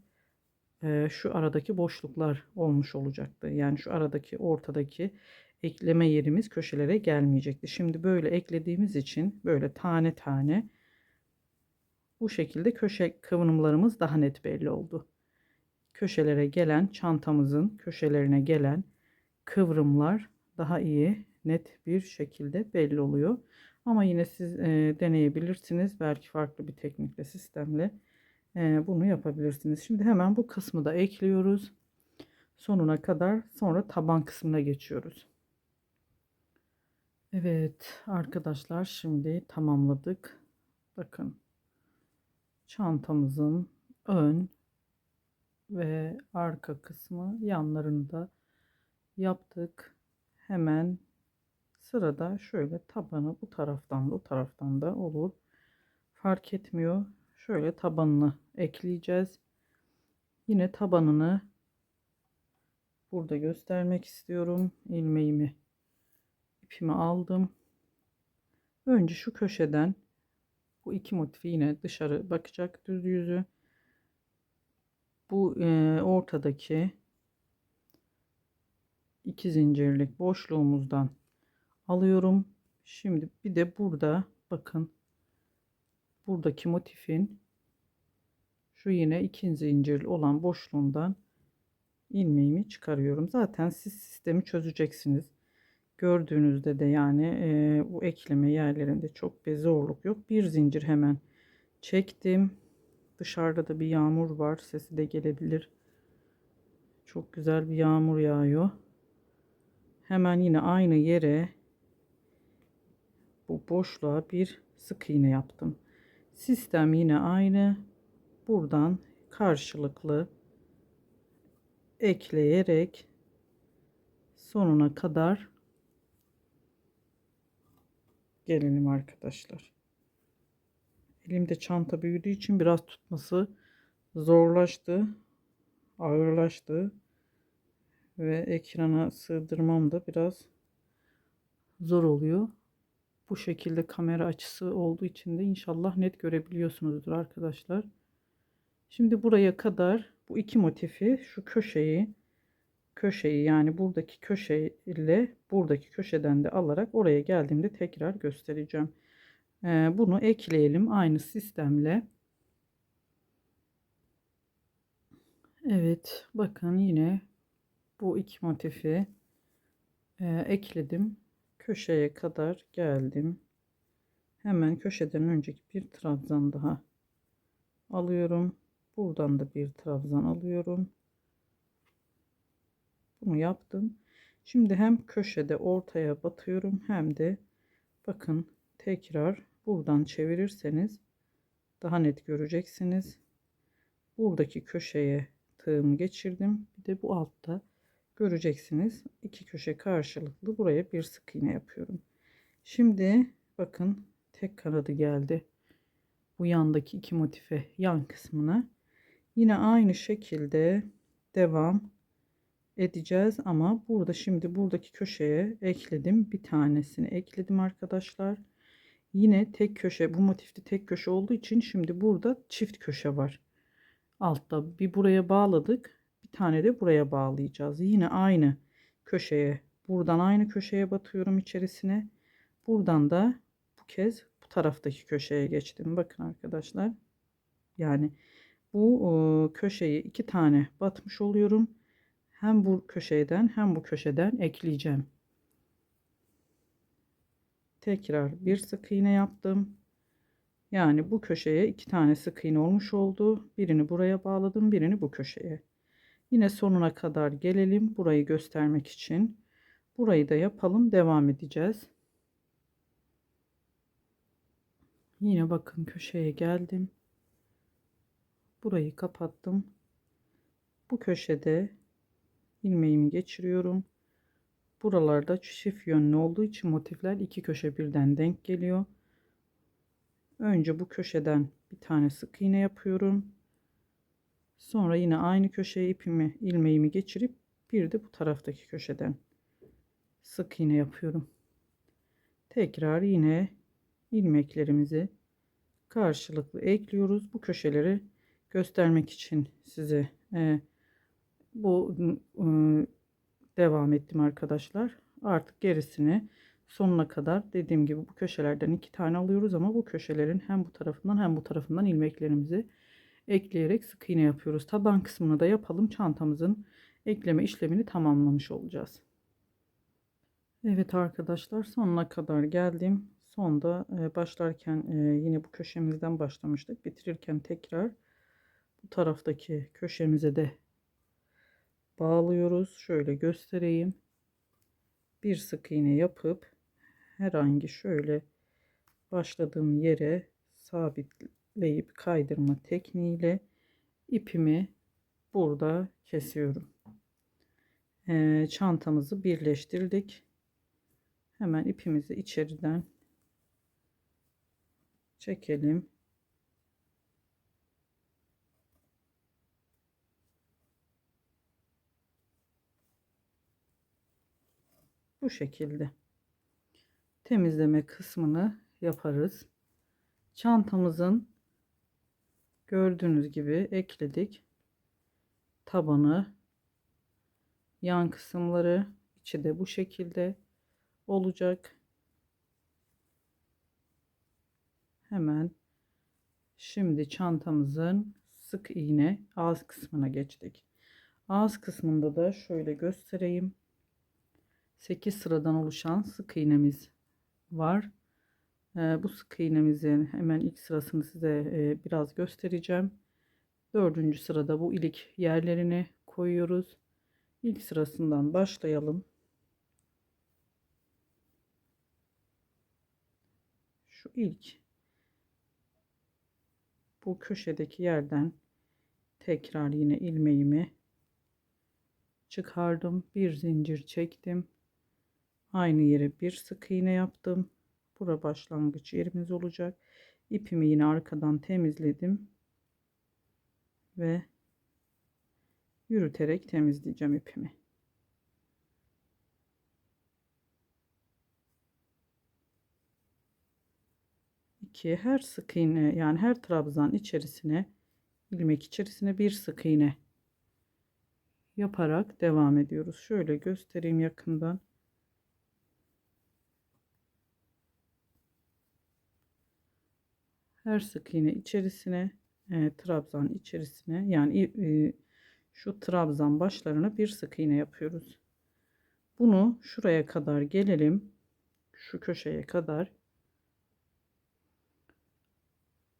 Şu aradaki boşluklar olmuş olacaktı. Yani şu aradaki, ortadaki ekleme yerimiz köşelere gelmeyecekti. Şimdi böyle eklediğimiz için böyle tane tane bu şekilde köşe kıvrımlarımız daha net belli oldu. Köşelere gelen, çantamızın köşelerine gelen kıvrımlar daha iyi, net bir şekilde belli oluyor. Ama yine siz deneyebilirsiniz. Belki farklı bir teknikle, sistemle bunu yapabilirsiniz. Şimdi hemen bu kısmı da ekliyoruz. Sonuna kadar, sonra taban kısmına geçiyoruz. Evet arkadaşlar, şimdi tamamladık. Bakın, çantamızın ön ve arka kısmı, yanlarını da yaptık. Hemen sırada şöyle tabanı bu taraftan da o taraftan da olur, fark etmiyor. Şöyle tabanını ekleyeceğiz. Yine tabanını burada göstermek istiyorum. İlmeğimi, ipimi aldım. Önce şu köşeden bu iki motifi yine dışarı bakacak düz yüzü. Bu ortadaki iki zincirlik boşluğumuzdan alıyorum. Şimdi bir de burada bakın, buradaki motifin şu yine iki zincirli olan boşluğundan ilmeğimi çıkarıyorum. Zaten siz sistemi çözeceksiniz. Gördüğünüzde de yani bu ekleme yerlerinde çok bir zorluk yok. Bir zincir hemen çektim. Dışarıda da bir yağmur var. Sesi de gelebilir. Çok güzel bir yağmur yağıyor. Hemen yine aynı yere, bu boşluğa bir sık iğne yaptım. Sistem yine aynı. Buradan karşılıklı ekleyerek sonuna kadar gelelim arkadaşlar. Elimde çanta büyüdüğü için biraz tutması zorlaştı, ağırlaştı ve ekrana sığdırmam da biraz zor oluyor. Bu şekilde kamera açısı olduğu için de inşallah net görebiliyorsunuzdur arkadaşlar. Şimdi buraya kadar bu iki motifi, şu köşeyi yani buradaki köşe ile buradaki köşeden de alarak oraya geldiğimde tekrar göstereceğim. Bunu ekleyelim aynı sistemle. Evet, bakın yine bu iki motifi ekledim. Köşeye kadar geldim. Hemen köşeden önceki bir trabzan daha alıyorum. Buradan da bir trabzan alıyorum. Bunu yaptım. Şimdi hem köşede ortaya batıyorum hem de bakın tekrar buradan çevirirseniz daha net göreceksiniz. Buradaki köşeye tığımı geçirdim. Bir de bu altta göreceksiniz. İki köşe karşılıklı buraya bir sık iğne yapıyorum. Şimdi bakın tek kanadı geldi. Bu yandaki iki motife yan kısmına. Yine aynı şekilde devam edeceğiz ama burada şimdi buradaki köşeye ekledim. Bir tanesini ekledim arkadaşlar. Yine tek köşe, bu motifte tek köşe olduğu için şimdi burada çift köşe var. Altta bir buraya bağladık. Bir tane de buraya bağlayacağız. Yine aynı köşeye, buradan aynı köşeye batıyorum içerisine. Buradan da bu kez bu taraftaki köşeye geçtim. Bakın arkadaşlar. Yani bu köşeyi iki tane batmış oluyorum. Hem bu köşeden hem bu köşeden ekleyeceğim. Tekrar bir sık iğne yaptım. Yani bu köşeye iki tane sık iğne olmuş oldu. Birini buraya bağladım, birini bu köşeye. Yine sonuna kadar gelelim burayı göstermek için. Burayı da yapalım, devam edeceğiz. Yine bakın köşeye geldim. Burayı kapattım. Bu köşede ilmeğimi geçiriyorum. Buralarda çift yönlü olduğu için motifler iki köşe birden denk geliyor. Önce bu köşeden bir tane sık iğne yapıyorum. Sonra yine aynı köşeye ilmeğimi geçirip bir de bu taraftaki köşeden sık iğne yapıyorum. Tekrar yine ilmeklerimizi karşılıklı ekliyoruz. Bu köşeleri göstermek için size bu devam ettim arkadaşlar. Artık gerisini sonuna kadar dediğim gibi bu köşelerden iki tane alıyoruz ama bu köşelerin hem bu tarafından hem bu tarafından ilmeklerimizi ekleyerek sık iğne yapıyoruz. Taban kısmını da yapalım. Çantamızın ekleme işlemini tamamlamış olacağız. Evet arkadaşlar, sonuna kadar geldim. Sonda başlarken yine bu köşemizden başlamıştık. Bitirirken tekrar bu taraftaki köşemize de bağlıyoruz. Şöyle göstereyim. Bir sık iğne yapıp herhangi şöyle başladığım yere sabitleyip kaydırma tekniğiyle ipimi burada kesiyorum. Çantamızı birleştirdik. Hemen ipimizi içeriden çekelim. Bu şekilde temizleme kısmını yaparız. Çantamızın gördüğünüz gibi ekledik. Tabanı, yan kısımları, içi de bu şekilde olacak. Hemen şimdi çantamızın sık iğne ağız kısmına geçtik. Ağız kısmında da şöyle göstereyim. 8 sıradan oluşan sık iğnemiz var. Bu sık iğnemizin hemen ilk sırasını size biraz göstereceğim. 4. sırada bu ilik yerlerini koyuyoruz. İlk sırasından başlayalım. Şu ilk bu köşedeki yerden tekrar yine ilmeğimi çıkardım. Bir zincir çektim. Aynı yere bir sık iğne yaptım. Bura başlangıç yerimiz olacak. İpimi yine arkadan temizledim ve yürüterek temizleyeceğim ipimi. 2 her sık iğne, yani her trabzan içerisine, ilmek içerisine bir sık iğne yaparak devam ediyoruz. Şöyle göstereyim yakından. Her sık iğne içerisine, trabzan içerisine, yani şu trabzan başlarına bir sık iğne yapıyoruz. Bunu şuraya kadar gelelim. Şu köşeye kadar.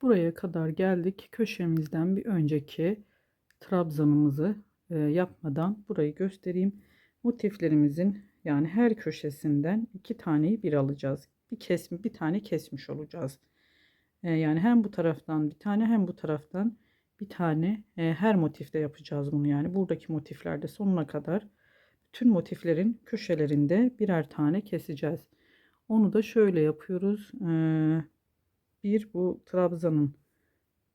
Buraya kadar geldik. Köşemizden bir önceki trabzanımızı yapmadan burayı göstereyim. Motiflerimizin, yani her köşesinden iki taneyi bir alacağız. Bir tane kesmiş olacağız. Yani hem bu taraftan bir tane, hem bu taraftan bir tane, her motifte yapacağız bunu. Yani buradaki motiflerde sonuna kadar bütün motiflerin köşelerinde birer tane keseceğiz. Onu da şöyle yapıyoruz. Bir, bu trabzanın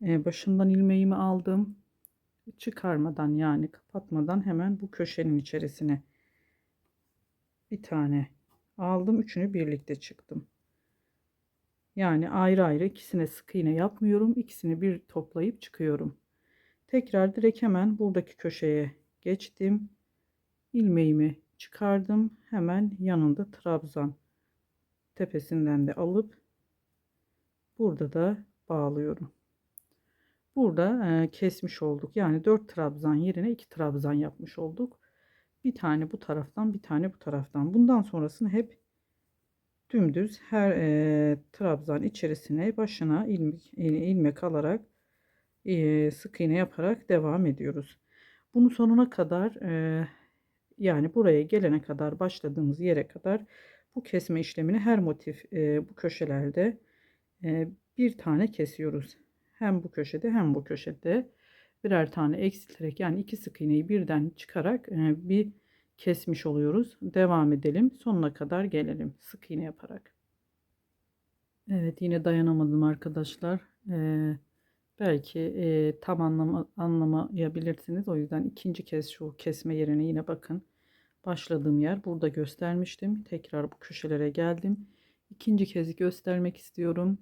başından ilmeğimi aldım. Çıkarmadan, yani kapatmadan hemen bu köşenin içerisine bir tane aldım. Üçünü birlikte çıktım. Yani ayrı ayrı ikisine sık iğne yapmıyorum. İkisini bir toplayıp çıkıyorum. Tekrar direkt hemen buradaki köşeye geçtim. İlmeğimi çıkardım. Hemen yanında trabzan tepesinden de alıp burada da bağlıyorum. Burada kesmiş olduk. Yani 4 trabzan yerine 2 trabzan yapmış olduk. Bir tane bu taraftan, bir tane bu taraftan. Bundan sonrasını hep dümdüz her trabzan içerisine başına ilmek alarak, sık iğne yaparak devam ediyoruz. Bunu sonuna kadar, yani buraya gelene kadar, başladığımız yere kadar bu kesme işlemini her motif bu köşelerde bir tane kesiyoruz. Hem bu köşede hem bu köşede birer tane eksilterek, yani iki sık iğneyi birden çıkarak bir kesmiş oluyoruz. Devam edelim. Sonuna kadar gelelim sık iğne yaparak. Evet, yine dayanamadım arkadaşlar. Belki tam anlamayabilirsiniz. O yüzden ikinci kez şu kesme yerine yine bakın. Başladığım yer burada göstermiştim. Tekrar bu köşelere geldim. İkinci kez göstermek istiyorum.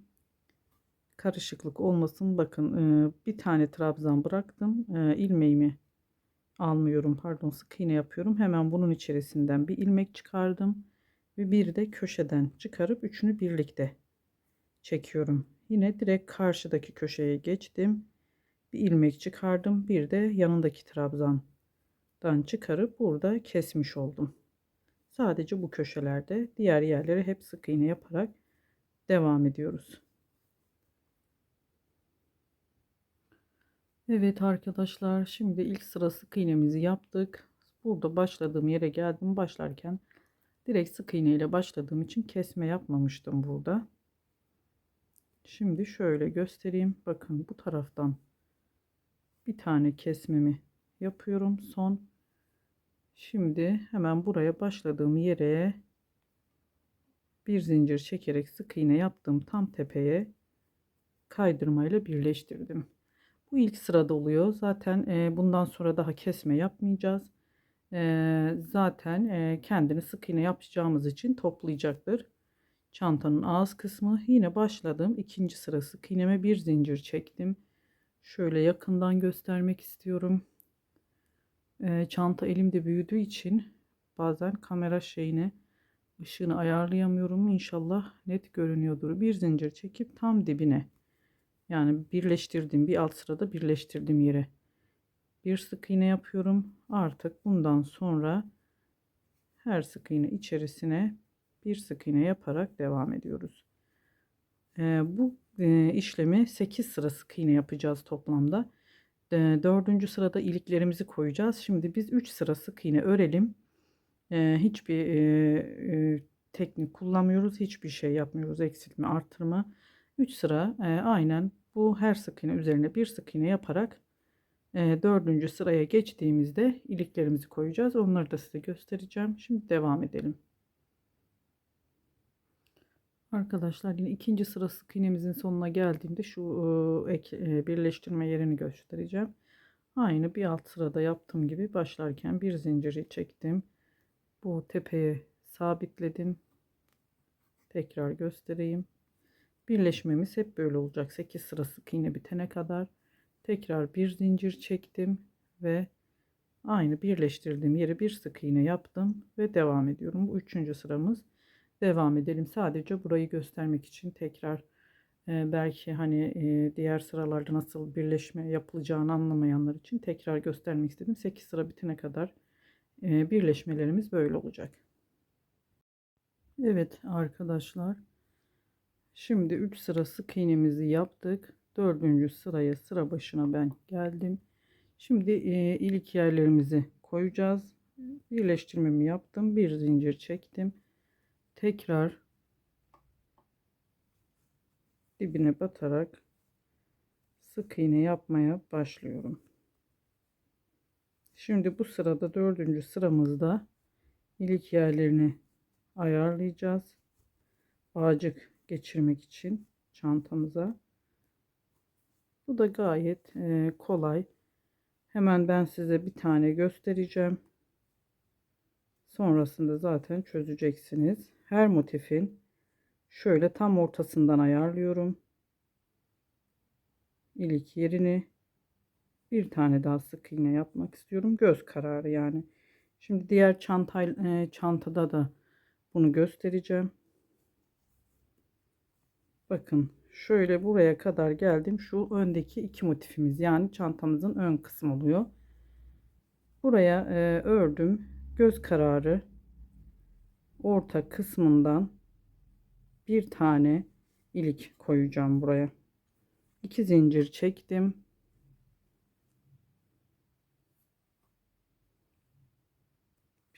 Karışıklık olmasın. Bakın, bir tane trabzan bıraktım. İlmeğimi almıyorum. Pardon, sık iğne yapıyorum. Hemen bunun içerisinden bir ilmek çıkardım. Ve bir de köşeden çıkarıp üçünü birlikte çekiyorum. Yine direkt karşıdaki köşeye geçtim. Bir ilmek çıkardım. Bir de yanındaki trabzandan çıkarıp burada kesmiş oldum. Sadece bu köşelerde, diğer yerlere hep sık iğne yaparak devam ediyoruz. Evet arkadaşlar, şimdi ilk sıra sık iğnemizi yaptık. Burada başladığım yere geldim. Başlarken direkt sık iğne ile başladığım için kesme yapmamıştım burada. Şimdi şöyle göstereyim. Bakın, bu taraftan bir tane kesmemi yapıyorum. Şimdi hemen buraya başladığım yere bir zincir çekerek sık iğne yaptım. Tam tepeye kaydırmayla birleştirdim. Bu ilk sırada oluyor. Zaten bundan sonra daha kesme yapmayacağız. Zaten kendini sık iğne yapacağımız için toplayacaktır. Çantanın ağız kısmı. Yine başladım. İkinci sıra sık iğneme bir zincir çektim. Şöyle yakından göstermek istiyorum. Çanta elimde büyüdüğü için bazen kamera ışığını ayarlayamıyorum. İnşallah net görünüyordur. Bir zincir çekip tam dibine, yani birleştirdim, bir alt sırada birleştirdim yere bir sık iğne yapıyorum. Artık bundan sonra her sık iğne içerisine bir sık iğne yaparak devam ediyoruz. Bu işlemi 8 sıra sık iğne yapacağız toplamda. 4. sırada iliklerimizi koyacağız. Şimdi biz 3 sıra sık iğne örelim. Hiçbir teknik kullanmıyoruz. Hiçbir şey yapmıyoruz. Eksiltme, artırma. 3 sıra aynen bu her sık iğne üzerine bir sık iğne yaparak 4. sıraya geçtiğimizde iliklerimizi koyacağız. Onları da size göstereceğim. Şimdi devam edelim. Arkadaşlar, yine ikinci sıra sık iğnemizin sonuna geldiğimde şu birleştirme yerini göstereceğim. Aynı bir alt sırada yaptığım gibi başlarken bir zinciri çektim. Bu tepeye sabitledim. Tekrar göstereyim. Birleşmemiz hep böyle olacak. 8 sıra sık iğne bitene kadar tekrar bir zincir çektim ve aynı birleştirdiğim yere bir sık iğne yaptım ve devam ediyorum. Bu üçüncü sıramız. Devam edelim. Sadece burayı göstermek için tekrar belki hani diğer sıralarda nasıl birleşme yapılacağını anlamayanlar için tekrar göstermek istedim. 8 sıra bitene kadar birleşmelerimiz böyle olacak. Evet arkadaşlar. Şimdi 3 sıra sık iğnemizi yaptık. 4. sıraya, sıra başına ben geldim. Şimdi ilk yerlerimizi koyacağız. Birleştirmemi yaptım. Bir zincir çektim. Tekrar dibine batarak sık iğne yapmaya başlıyorum. Şimdi bu sırada 4. sıramızda ilk yerlerini ayarlayacağız. Bağcık geçirmek için çantamıza. Bu da gayet kolay. Hemen ben size bir tane göstereceğim. Sonrasında zaten çözeceksiniz. Her motifin şöyle tam ortasından ayarlıyorum. İlk yerini bir tane daha sık iğne yapmak istiyorum. Göz kararı yani. Şimdi diğer çantada da bunu göstereceğim. Bakın şöyle buraya kadar geldim. Şu öndeki iki motifimiz yani çantamızın ön kısmı oluyor. Buraya ördüm. Göz kararı orta kısmından bir tane ilik koyacağım buraya. 2 zincir çektim.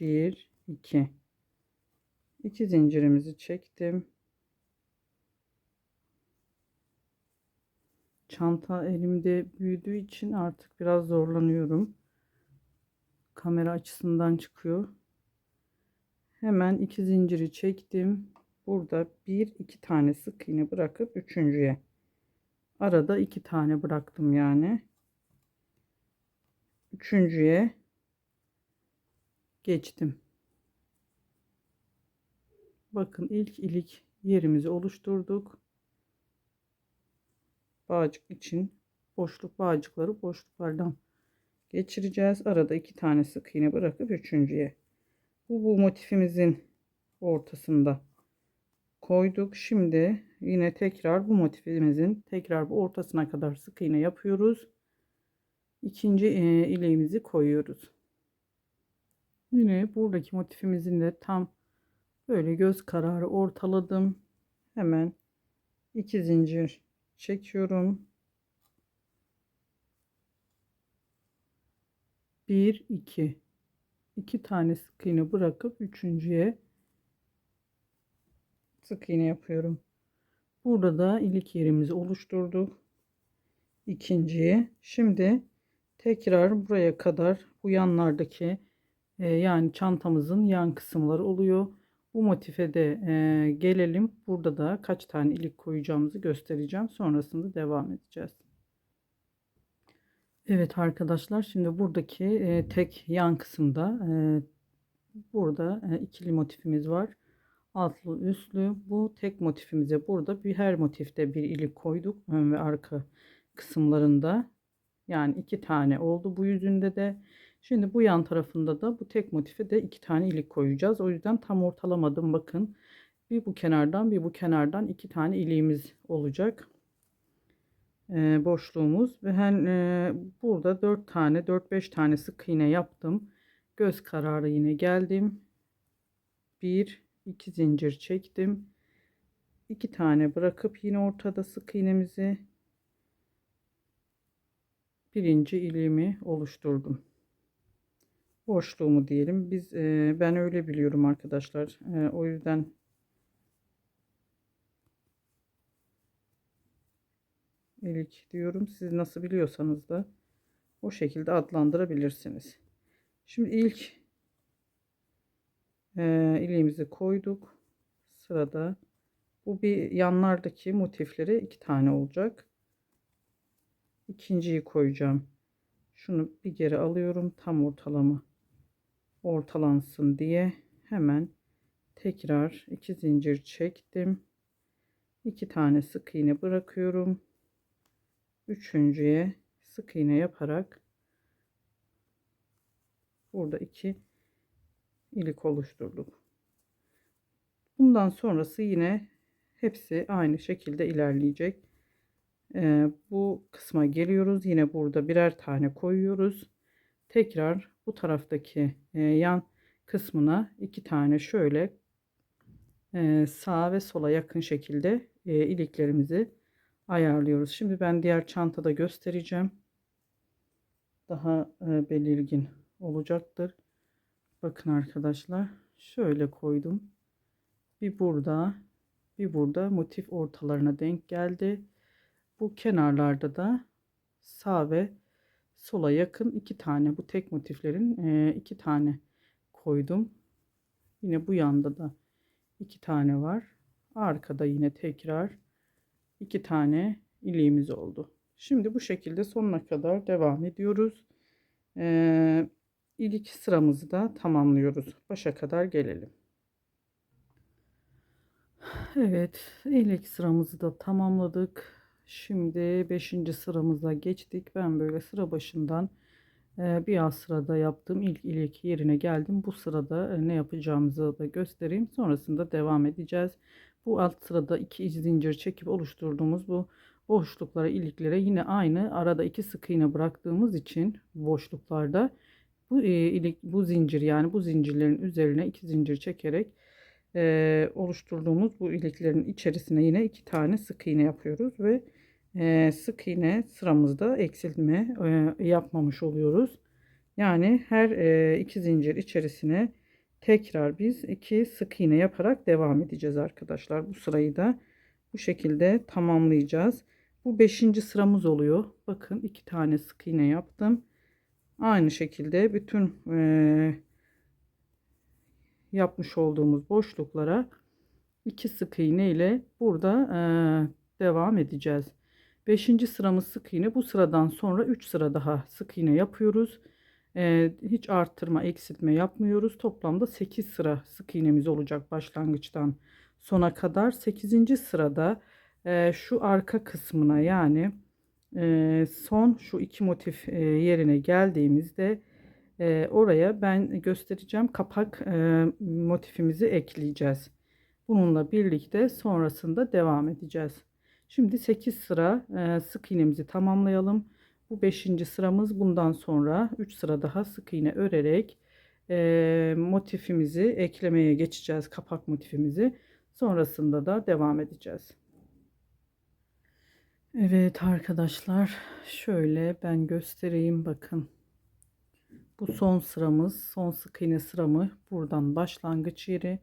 Bir, iki zincirimizi çektim. Çanta elimde büyüdüğü için artık biraz zorlanıyorum. Kamera açısından çıkıyor. Hemen 2 zinciri çektim. Burada bir iki tane sık iğne bırakıp üçüncüye. Arada 2 tane bıraktım yani. Üçüncüye geçtim. Bakın ilk ilik yerimizi oluşturduk. Bağcık için bağcıkları boşluklardan geçireceğiz. Arada 2 tane sık iğne bırakıp üçüncüye. Bu motifimizin ortasında koyduk. Şimdi yine tekrar bu motifimizin tekrar bu ortasına kadar sık iğne yapıyoruz. İkinci iliğimizi koyuyoruz. Yine buradaki motifimizin de tam böyle göz kararı ortaladım. Hemen 2 zincir çekiyorum. 1 2 tane sık iğne bırakıp üçüncüye sık iğne yapıyorum. Burada da ilik yerimizi oluşturduk. İkinciye. Şimdi tekrar buraya kadar bu yanlardaki yani çantamızın yan kısımları oluyor. Bu motife de gelelim. Burada da kaç tane ilik koyacağımızı göstereceğim. Sonrasında devam edeceğiz. Evet arkadaşlar, şimdi buradaki tek yan kısımda burada ikili motifimiz var. Altlı üstlü. Bu tek motifimize burada her motifte bir ilik koyduk. Ön ve arka kısımlarında. Yani 2 tane oldu bu yüzünde de. Şimdi bu yan tarafında da bu tek motife de 2 tane ilik koyacağız. O yüzden tam ortalamadım, bakın. Bir bu kenardan bir bu kenardan 2 tane iliğimiz olacak. Boşluğumuz ve burada 4 tane 4-5 tane sık iğne yaptım. Göz kararı yine geldim. 1 2 zincir çektim. 2 tane bırakıp yine ortada sık iğnemizi birinci iliğimi oluşturdum. Boşluğumu diyelim. Ben öyle biliyorum arkadaşlar. O yüzden ilik diyorum. Siz nasıl biliyorsanız da o şekilde adlandırabilirsiniz. Şimdi ilk iliğimizi koyduk. Sırada bu bir yanlardaki motifleri 2 tane olacak. İkinciyi koyacağım. Şunu bir geri alıyorum. Tam ortalansın diye hemen tekrar 2 zincir çektim. 2 tane sık iğne bırakıyorum. Üçüncüye sık iğne yaparak burada 2 ilik oluşturduk. Bundan sonrası yine hepsi aynı şekilde ilerleyecek. Bu kısma geliyoruz. Yine burada birer tane koyuyoruz. Tekrar bu taraftaki yan kısmına 2 tane şöyle sağa ve sola yakın şekilde iliklerimizi ayarlıyoruz. Şimdi ben diğer çantada göstereceğim. Daha belirgin olacaktır. Bakın arkadaşlar, şöyle koydum. Bir burada, bir burada motif ortalarına denk geldi. Bu kenarlarda da sağ ve sola yakın 2 tane, bu tek motiflerin 2 tane koydum. Yine bu yanda da 2 tane var. Arkada yine tekrar 2 tane iliğimiz oldu. Şimdi bu şekilde sonuna kadar devam ediyoruz. İlik sıramızı da tamamlıyoruz. Başa kadar gelelim. Evet, ilik sıramızı da tamamladık. Şimdi 5. sıramıza geçtik. Ben böyle sıra başından bir alt sırada yaptığım ilk ilik yerine geldim. Bu sırada ne yapacağımızı da göstereyim. Sonrasında devam edeceğiz. Bu alt sırada 2 zincir çekip oluşturduğumuz bu boşluklara, iliklere yine aynı arada 2 sık iğne bıraktığımız için boşluklarda bu ilik, bu zincir, yani bu zincirlerin üzerine 2 zincir çekerek oluşturduğumuz bu iliklerin içerisine yine 2 tane sık iğne yapıyoruz ve sık iğne sıramızda eksiltme yapmamış oluyoruz. Yani her 2 zincir içerisine tekrar biz 2 sık iğne yaparak devam edeceğiz arkadaşlar. Bu sırayı da bu şekilde tamamlayacağız. Bu 5. sıramız oluyor. Bakın 2 tane sık iğne yaptım. Aynı şekilde bütün yapmış olduğumuz boşluklara 2 sık iğne ile burada devam edeceğiz. 5. sıramız sık iğne. Bu sıradan sonra 3 sıra daha sık iğne yapıyoruz. Hiç arttırma, eksiltme yapmıyoruz. Toplamda 8 sıra sık iğnemiz olacak başlangıçtan sona kadar. 8. sırada şu arka kısmına, yani son şu 2 motif yerine geldiğimizde oraya ben göstereceğim, kapak motifimizi ekleyeceğiz. Bununla birlikte sonrasında devam edeceğiz. Şimdi 8 sıra sık iğnemizi tamamlayalım. Bu 5. sıramız. Bundan sonra 3 sıra daha sık iğne örerek motifimizi eklemeye geçeceğiz. Kapak motifimizi. Sonrasında da devam edeceğiz. Evet arkadaşlar, şöyle ben göstereyim, bakın. Bu son sıramız, son sık iğne sıramı, buradan başlangıç yeri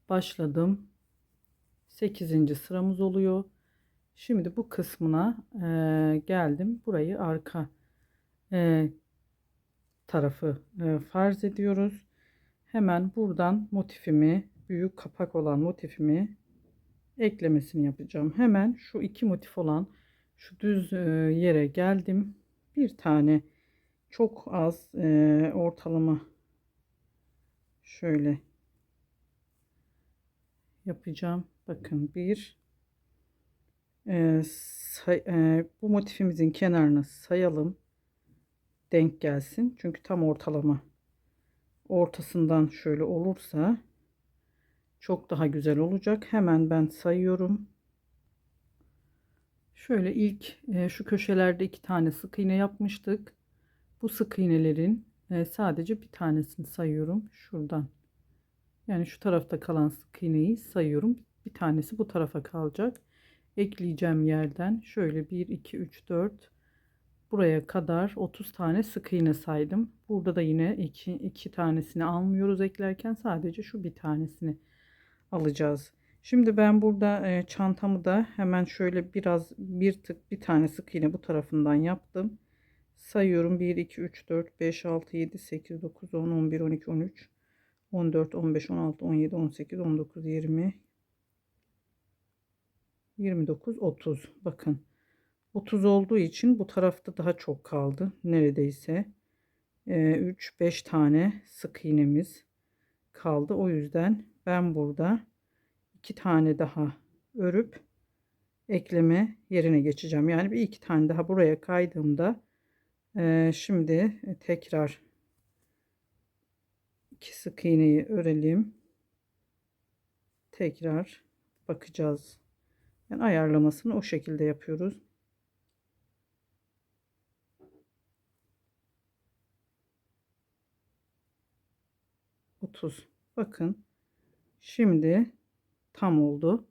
başladım. 8. sıramız oluyor. Şimdi bu kısmına geldim. Burayı arka tarafı farz ediyoruz. Hemen buradan motifimi, büyük kapak olan motifimi eklemesini yapacağım. Hemen şu 2 motif olan şu düz yere geldim. Bir tane çok az ortalama şöyle yapacağım. Bakın bir bu motifimizin kenarını sayalım, denk gelsin. Çünkü tam ortalama ortasından şöyle olursa çok daha güzel olacak. Hemen ben sayıyorum. Şöyle ilk şu köşelerde 2 tane sık iğne yapmıştık. Bu sık iğnelerin sadece bir tanesini sayıyorum şuradan. Yani şu tarafta kalan sık iğneyi sayıyorum. Bir tanesi bu tarafa kalacak. Ekleyeceğim yerden şöyle 1 2 3 4 buraya kadar 30 tane sık iğne saydım. Burada da yine iki tanesini almıyoruz eklerken, sadece şu bir tanesini alacağız. Şimdi ben burada çantamı da hemen şöyle biraz bir tane sık iğne bu tarafından yaptım. Sayıyorum: 1 2 3 4 5 6 7 8 9 10 11 12 13 14 15 16 17 18 19 20 29 30. Bakın 30 olduğu için bu tarafta daha çok kaldı. Neredeyse 3-5 tane sık iğnemiz kaldı. O yüzden ben burada 2 tane daha örüp ekleme yerine geçeceğim. Yani bir iki tane daha buraya kaydığımda şimdi tekrar iki sık iğneyi örelim. Tekrar bakacağız. Yani ayarlamasını o şekilde yapıyoruz. 30. Bakın şimdi tam oldu.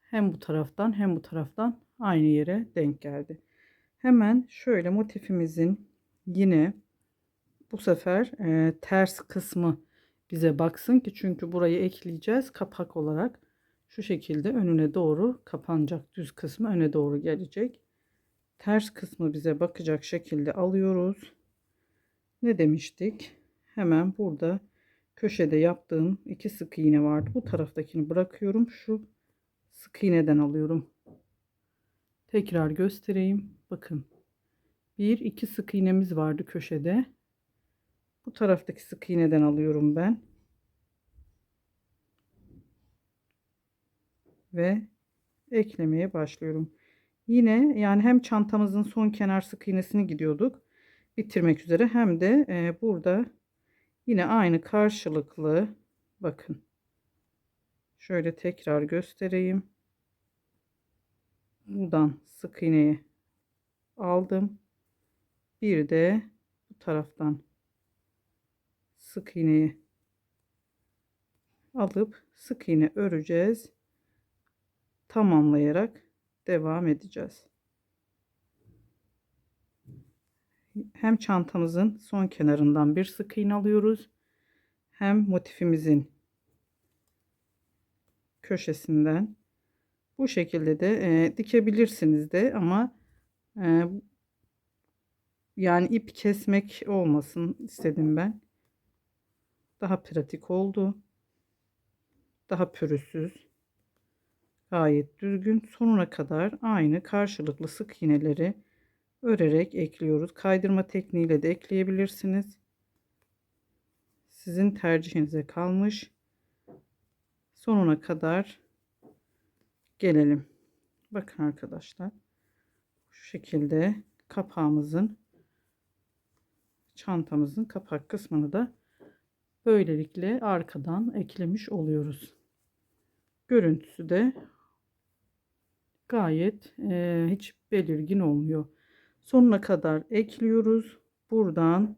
Hem bu taraftan hem bu taraftan aynı yere denk geldi. Hemen şöyle motifimizin yine bu sefer ters kısmı bize baksın ki, çünkü burayı ekleyeceğiz kapak olarak. Şu şekilde önüne doğru kapanacak, düz kısmı öne doğru gelecek. Ters kısmı bize bakacak şekilde alıyoruz. Ne demiştik? Hemen burada köşede yaptığım iki sık iğne vardı. Bu taraftakini bırakıyorum. Şu sık iğneden alıyorum. Tekrar göstereyim. Bakın. Bir iki sık iğnemiz vardı köşede. Bu taraftaki sık iğneden alıyorum ben. Ve eklemeye başlıyorum. Yine yani hem çantamızın son kenar sık iğnesini gidiyorduk bitirmek üzere, hem de burada yine aynı karşılıklı, bakın şöyle tekrar göstereyim. Buradan sık iğneyi aldım. Bir de bu taraftan sık iğneyi alıp sık iğne öreceğiz. Tamamlayarak devam edeceğiz. Hem çantamızın son kenarından bir sık iğne alıyoruz. Hem motifimizin köşesinden bu şekilde de dikebilirsiniz de, ama e, yani ip kesmek olmasın istedim ben. Daha pratik oldu. Daha pürüzsüz. Gayet düzgün. Sonuna kadar aynı karşılıklı sık iğneleri örerek ekliyoruz. Kaydırma tekniğiyle de ekleyebilirsiniz. Sizin tercihinize kalmış. Sonuna kadar gelelim. Bakın arkadaşlar. Şu şekilde kapağımızın, çantamızın kapak kısmını da böylelikle arkadan eklemiş oluyoruz. Görüntüsü de gayet hiç belirgin olmuyor. Sonuna kadar ekliyoruz. Buradan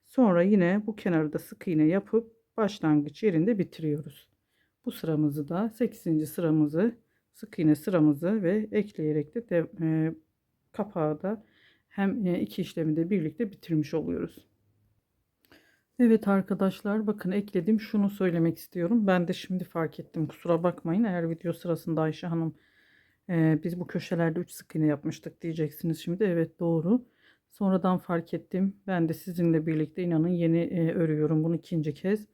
sonra yine bu kenarda sık iğne yapıp başlangıç yerinde bitiriyoruz. Bu sıramızı da 8. sıramızı, sık iğne sıramızı ve ekleyerek de, kapağı da hem iki işlemi de birlikte bitirmiş oluyoruz. Evet arkadaşlar, bakın ekledim. Şunu söylemek istiyorum. Ben de şimdi fark ettim. Kusura bakmayın. Eğer video sırasında Ayşe Hanım biz bu köşelerde 3 sık iğne yapmıştık diyeceksiniz şimdi. Evet, doğru. Sonradan fark ettim. Ben de sizinle birlikte inanın yeni örüyorum bunu ikinci kez.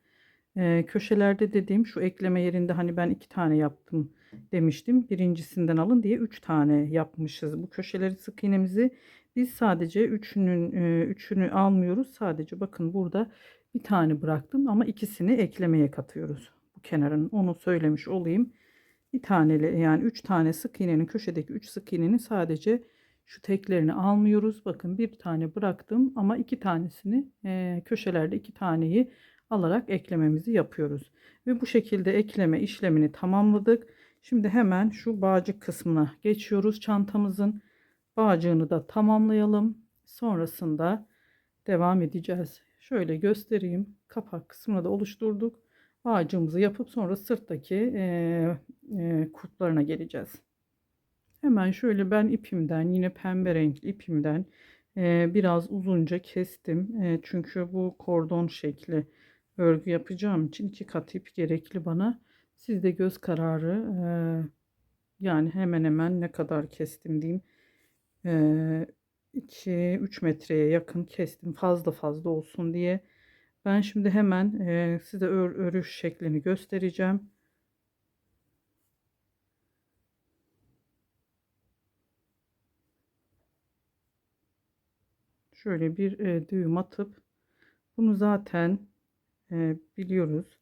Köşelerde dediğim şu ekleme yerinde hani ben 2 tane yaptım demiştim. Birincisinden alın diye 3 tane yapmışız. Bu köşeleri sık iğnemizi biz sadece üçünü almıyoruz. Sadece bakın burada bir tane bıraktım ama ikisini eklemeye katıyoruz. Bu kenarın, onu söylemiş olayım. Bir taneli, yani 3 tane sık iğnenin, köşedeki 3 sık iğnenin sadece şu teklerini almıyoruz. Bakın bir tane bıraktım ama 2 tanesini köşelerde 2 taneyi alarak eklememizi yapıyoruz. Ve bu şekilde ekleme işlemini tamamladık. Şimdi hemen şu bağcık kısmına geçiyoruz. Çantamızın bağcığını da tamamlayalım. Sonrasında devam edeceğiz. Şöyle göstereyim. Kapak kısmını da oluşturduk. Bağcığımızı yapıp sonra sırttaki kurtlarına geleceğiz. Hemen şöyle ben ipimden, yine pembe renkli ipimden biraz uzunca kestim. Çünkü bu kordon şekli örgü yapacağım için 2 kat ip gerekli bana. Siz de göz kararı, yani hemen hemen ne kadar kestim diyeyim. 2-3 metreye yakın kestim, fazla fazla olsun diye. Ben şimdi hemen size örüş şeklini göstereceğim. Şöyle bir düğüm atıp, bunu zaten biliyoruz.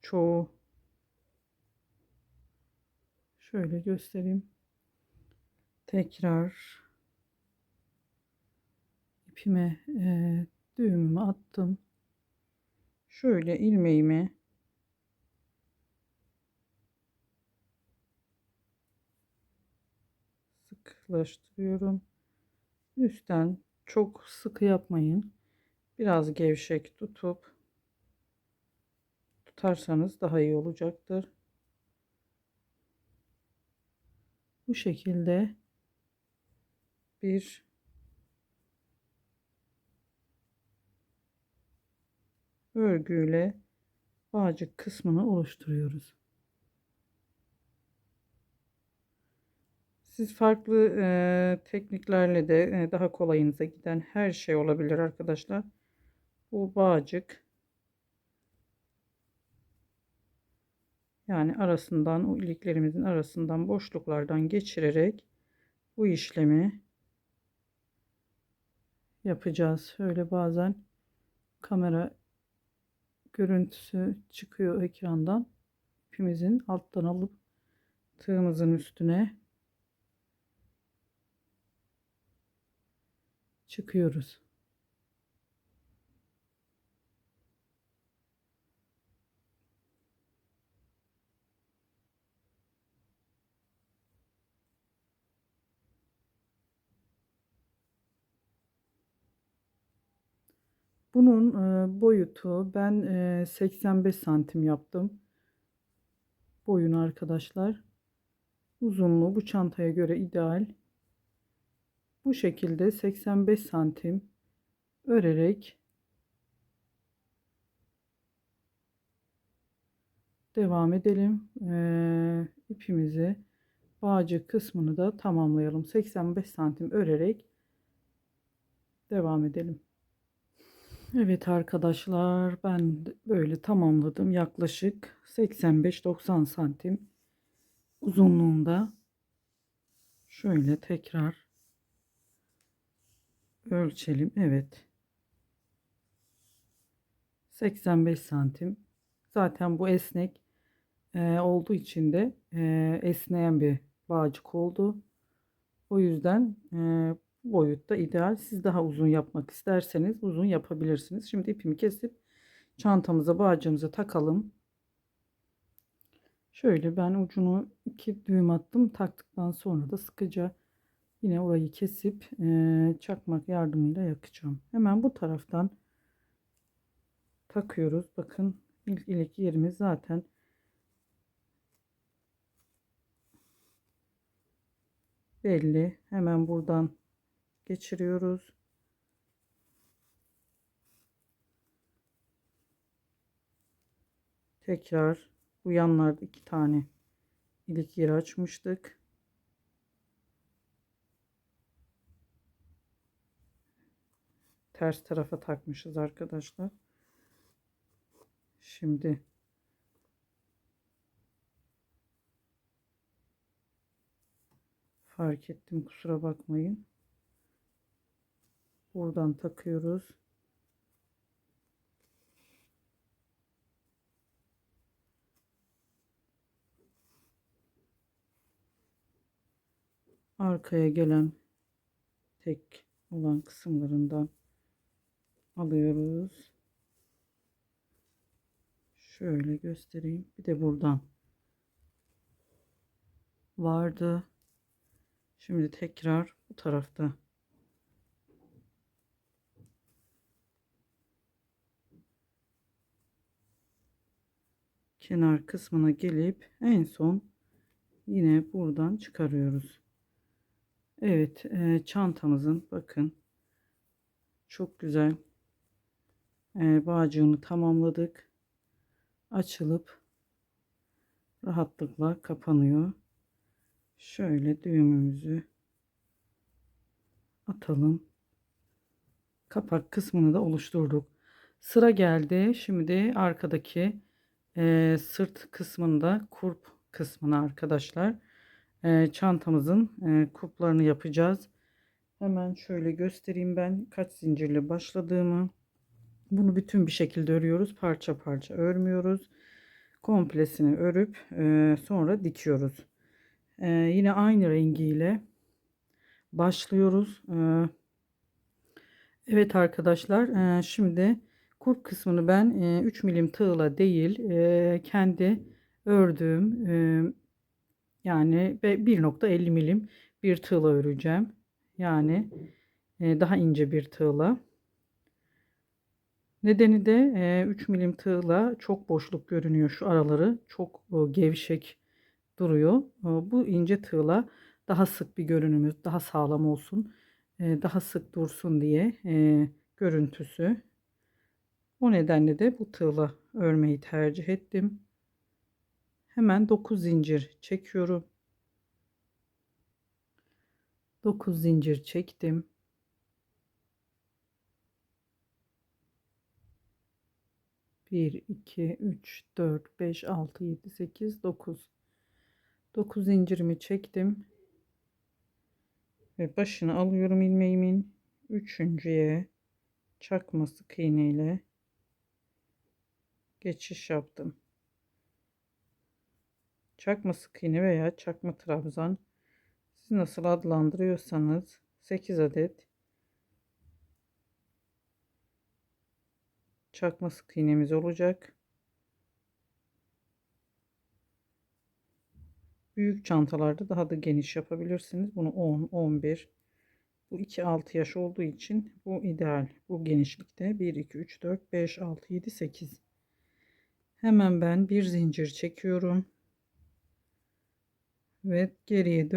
Çoğu, şöyle göstereyim. Tekrar ipime düğümümü attım. Şöyle ilmeğimi sıkılaştırıyorum. Üstten çok sıkı yapmayın. Biraz gevşek tutarsanız daha iyi olacaktır. Bu şekilde bir örgüyle bağcık kısmını oluşturuyoruz. Siz farklı tekniklerle de daha kolayınıza giden her şey olabilir arkadaşlar. Bu bağcık, yani arasından, o iliklerimizin arasından boşluklardan geçirerek bu işlemi yapacağız. Şöyle bazen kamera görüntüsü çıkıyor ekrandan. İpimizin alttan alıp tığımızın üstüne çıkıyoruz. Bunun boyutu ben 85 santim yaptım. Boyunu arkadaşlar. Uzunluğu bu çantaya göre ideal. Bu şekilde 85 santim örerek devam edelim. İpimizi, bağcık kısmını da tamamlayalım. 85 santim örerek devam edelim. Evet arkadaşlar, ben böyle tamamladım. Yaklaşık 85-90 santim uzunluğunda. Şöyle tekrar ölçelim. Evet, 85 santim. Zaten bu esnek olduğu için de esneyen bir bağcık oldu. O yüzden bu boyutta ideal. Siz daha uzun yapmak isterseniz uzun yapabilirsiniz. Şimdi ipimi kesip çantamıza, bağcığımıza takalım. Şöyle ben ucunu 2 düğüm attım. Taktıktan sonra da sıkıca yine orayı kesip çakmak yardımıyla yakacağım. Hemen bu taraftan takıyoruz. Bakın ilk ilik yerimiz zaten belli. Hemen buradan geçiriyoruz. Tekrar bu yanlarda 2 tane ilik yeri açmıştık. Ters tarafa takmışız arkadaşlar. Şimdi fark ettim, kusura bakmayın. Buradan takıyoruz. Arkaya gelen tek olan kısımlarından alıyoruz. Şöyle göstereyim. Bir de buradan vardı. Şimdi tekrar bu tarafta kenar kısmına gelip en son yine buradan çıkarıyoruz. Evet, çantamızın bakın çok güzel bağcığını tamamladık. Açılıp rahatlıkla kapanıyor. Şöyle düğümümüzü atalım. Kapak kısmını da oluşturduk. Sıra geldi. Şimdi arkadaki sırt kısmında kurp kısmına arkadaşlar. Çantamızın kurplarını yapacağız. Hemen şöyle göstereyim ben kaç zincirle başladığımı. Bunu bütün bir şekilde örüyoruz. Parça parça örmüyoruz. Komplesini örüp sonra dikiyoruz. Yine aynı rengiyle başlıyoruz. Evet arkadaşlar, şimdi kulp kısmını ben 3 milim tığla değil, kendi ördüğüm, yani 1,50 milim bir tığla öreceğim. Yani daha ince bir tığla. Nedeni de 3 milim tığla çok boşluk görünüyor. Şu araları çok gevşek duruyor. Bu ince tığla daha sık bir görünümü, daha sağlam olsun, daha sık dursun diye görüntüsü. O nedenle de bu tığla örmeyi tercih ettim. Hemen 9 zincir çekiyorum. 9 zincir çektim. 1, 2, 3, 4, 5, 6, 7, 8, 9. 9 zincirimi çektim. Ve başını alıyorum ilmeğimin. Üçüncüye çakma sık iğne ile geçiş yaptım. Çakma sık iğne veya çakma trabzan, siz nasıl adlandırıyorsanız, 8 adet çakma sık iğnemiz olacak. Büyük çantalarda daha da geniş yapabilirsiniz. Bunu 10, 11. Bu 2-6 yaş olduğu için bu ideal. Bu genişlikte 1, 2, 3, 4, 5, 6, 7, 8. Hemen ben bir zincir çekiyorum. Ve geriye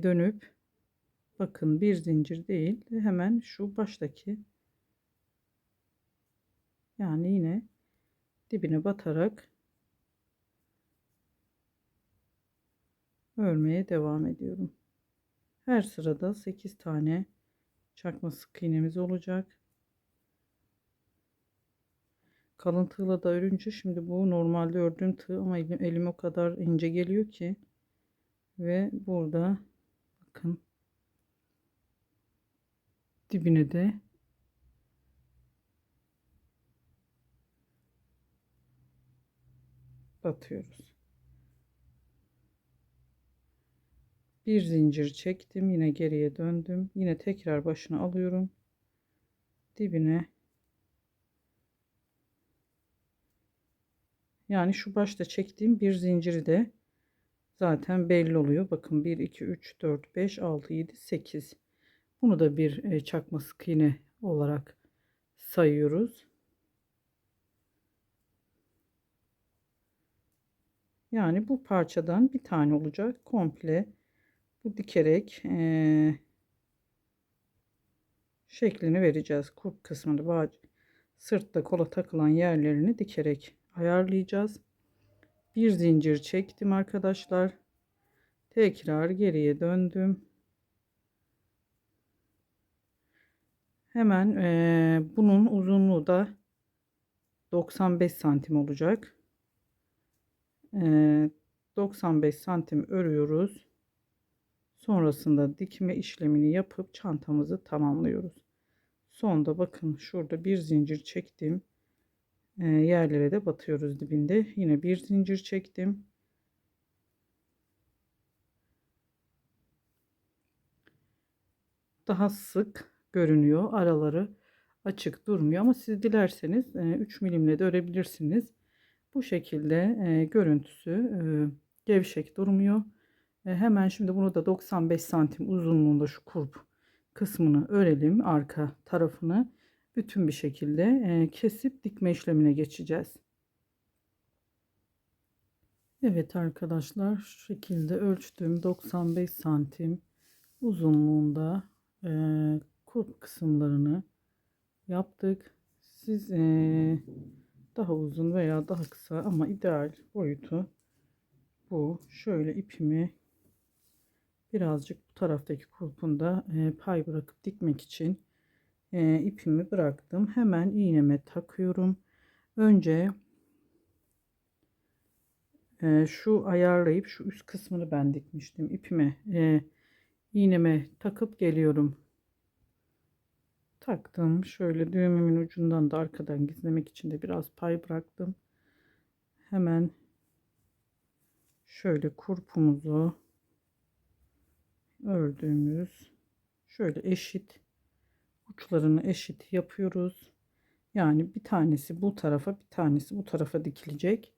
dönüp bakın, bir zincir değil, hemen şu baştaki, yani yine dibine batarak örmeye devam ediyorum. Her sırada 8 tane çakma sık iğnemiz olacak. Kalın tığla da örünce, şimdi bu normalde ördüğüm tığ ama elim o kadar ince geliyor ki, ve burada bakın dibine de batıyoruz. Bir zincir çektim, yine geriye döndüm, yine tekrar başını alıyorum, dibine, yani şu başta çektiğim bir zinciri de zaten belli oluyor. Bakın 1, 2, 3, 4, 5, 6, 7, 8. Bunu da bir çakma sık iğne olarak sayıyoruz. Yani bu parçadan bir tane olacak. Komple bu dikerek şeklini vereceğiz. Kulp kısmını, sırtta kola takılan yerlerini dikerek ayarlayacağız. Bir zincir çektim arkadaşlar. Tekrar geriye döndüm. Hemen bunun uzunluğu da 95 santim olacak. 95 santim örüyoruz. Sonrasında dikme işlemini yapıp çantamızı tamamlıyoruz. Sonda bakın, şurada bir zincir çektim. Yerlere de batıyoruz dibinde. Yine bir zincir çektim. Daha sık görünüyor. Araları açık durmuyor ama siz dilerseniz 3 milimle de örebilirsiniz. Bu şekilde görüntüsü gevşek durmuyor. Hemen şimdi bunu da 95 santim uzunluğunda şu kulp kısmını örelim, arka tarafını bütün bir şekilde kesip dikme işlemine geçeceğiz. Evet arkadaşlar, şu şekilde ölçtüm, 95 santim uzunluğunda kulp kısımlarını yaptık. Siz daha uzun veya daha kısa, ama ideal boyutu bu. Şöyle ipimi birazcık bu taraftaki kulpunda pay bırakıp dikmek için ipimi bıraktım. Hemen iğneme takıyorum. Önce şu ayarlayıp şu üst kısmını ben dikmiştim. İpime iğneme takıp geliyorum. Taktım. Şöyle düğümümün ucundan da arkadan gizlemek için de biraz pay bıraktım. Hemen şöyle kurpumuzu ördüğümüz şöyle eşit uçlarını eşit yapıyoruz. Yani bir tanesi bu tarafa, bir tanesi bu tarafa dikilecek.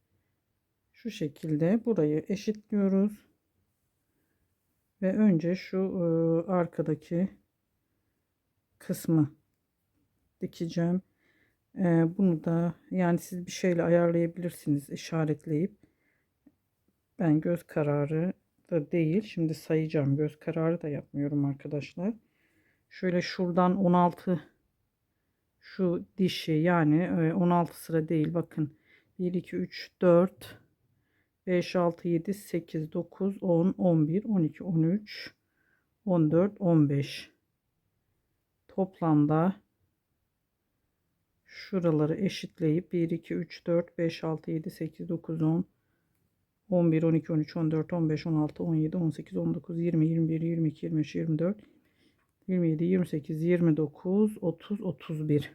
Şu şekilde burayı eşitliyoruz ve önce şu arkadaki kısmı dikeceğim. Bunu da yani siz bir şeyle ayarlayabilirsiniz, işaretleyip. Ben göz kararı da değil. Şimdi sayacağım. Göz kararı da yapmıyorum arkadaşlar. Şöyle şuradan 16 şu dişi yani 16 sıra değil. Bakın 1, 2, 3, 4, 5, 6, 7, 8, 9, 10, 11, 12, 13, 14, 15. Toplamda şuraları eşitleyip 1, 2, 3, 4, 5, 6, 7, 8, 9, 10, 11, 12, 13, 14, 15, 16, 17, 18, 19, 20, 21, 22, 23, 24, 27, 28, 29, 30, 31.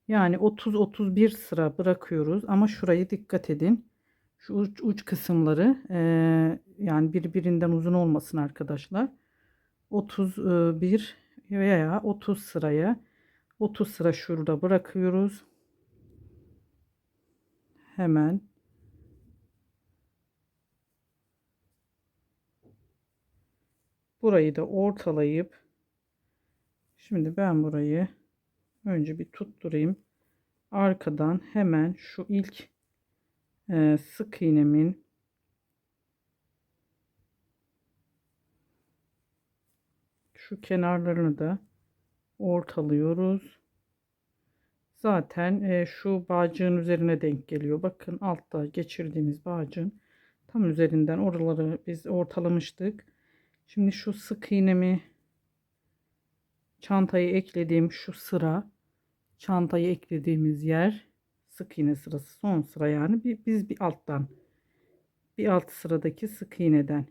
Yani 30, 31 sıra bırakıyoruz ama şurayı dikkat edin. Şu uç kısımları yani birbirinden uzun olmasın arkadaşlar. 31 veya 30 sıraya 30 sıra şurada bırakıyoruz. Hemen burayı da ortalayıp şimdi ben burayı önce bir tutturayım. Arkadan hemen şu ilk sık iğnemin şu kenarlarını da ortalıyoruz. Zaten şu bağcığın üzerine denk geliyor. Bakın altta geçirdiğimiz bağcığın tam üzerinden oraları biz ortalamıştık. Şimdi şu sık iğnemi çantayı eklediğim şu sıra, çantayı eklediğimiz yer sık iğne sırası, son sıra yani biz bir alttan, bir alt sıradaki sık iğneden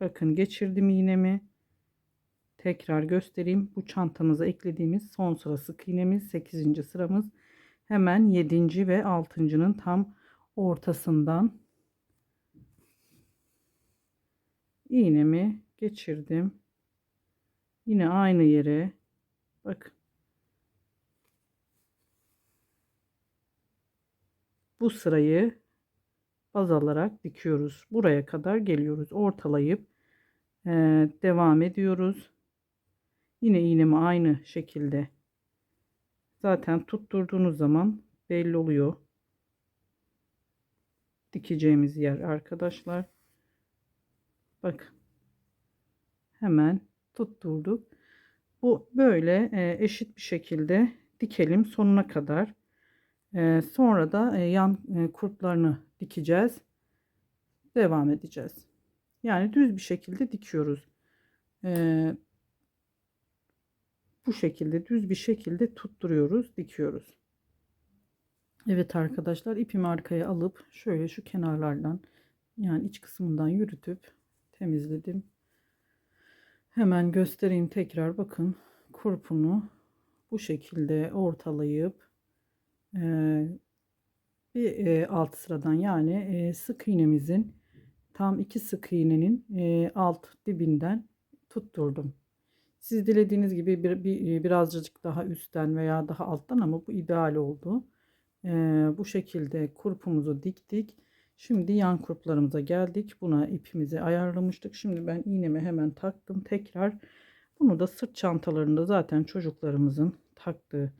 bakın geçirdim iğnemi. Tekrar göstereyim. Bu çantamıza eklediğimiz son sıra sık iğnemiz 8. sıramız. Hemen 7. ve 6.'nın tam ortasından iğnemi geçirdim. Yine aynı yere bak. Bu sırayı baz alarak dikiyoruz. Buraya kadar geliyoruz. Ortalayıp devam ediyoruz. Yine iğnemi aynı şekilde zaten tutturduğunuz zaman belli oluyor dikeceğimiz yer arkadaşlar. Bakın hemen tutturduk. Bu böyle eşit bir şekilde dikelim sonuna kadar. Sonra da yan kurtlarını dikeceğiz. Devam edeceğiz. Yani düz bir şekilde dikiyoruz. E, Bu şekilde düz bir şekilde tutturuyoruz, dikiyoruz. Evet arkadaşlar, ipimi arkaya alıp şöyle şu kenarlardan yani iç kısmından yürütüp temizledim. Hemen göstereyim tekrar, bakın kurpunu bu şekilde ortalayıp bir alt sıradan yani sık iğnemizin tam 2 sık iğnenin alt dibinden tutturdum. Siz dilediğiniz gibi birazcık daha üstten veya daha alttan, ama bu ideal oldu. Bu şekilde kurpumuzu diktik. Şimdi yan kurplarımıza geldik. Buna ipimizi ayarlamıştık. Şimdi ben iğnemi hemen taktım. Tekrar bunu da sırt çantalarında zaten çocuklarımızın taktığı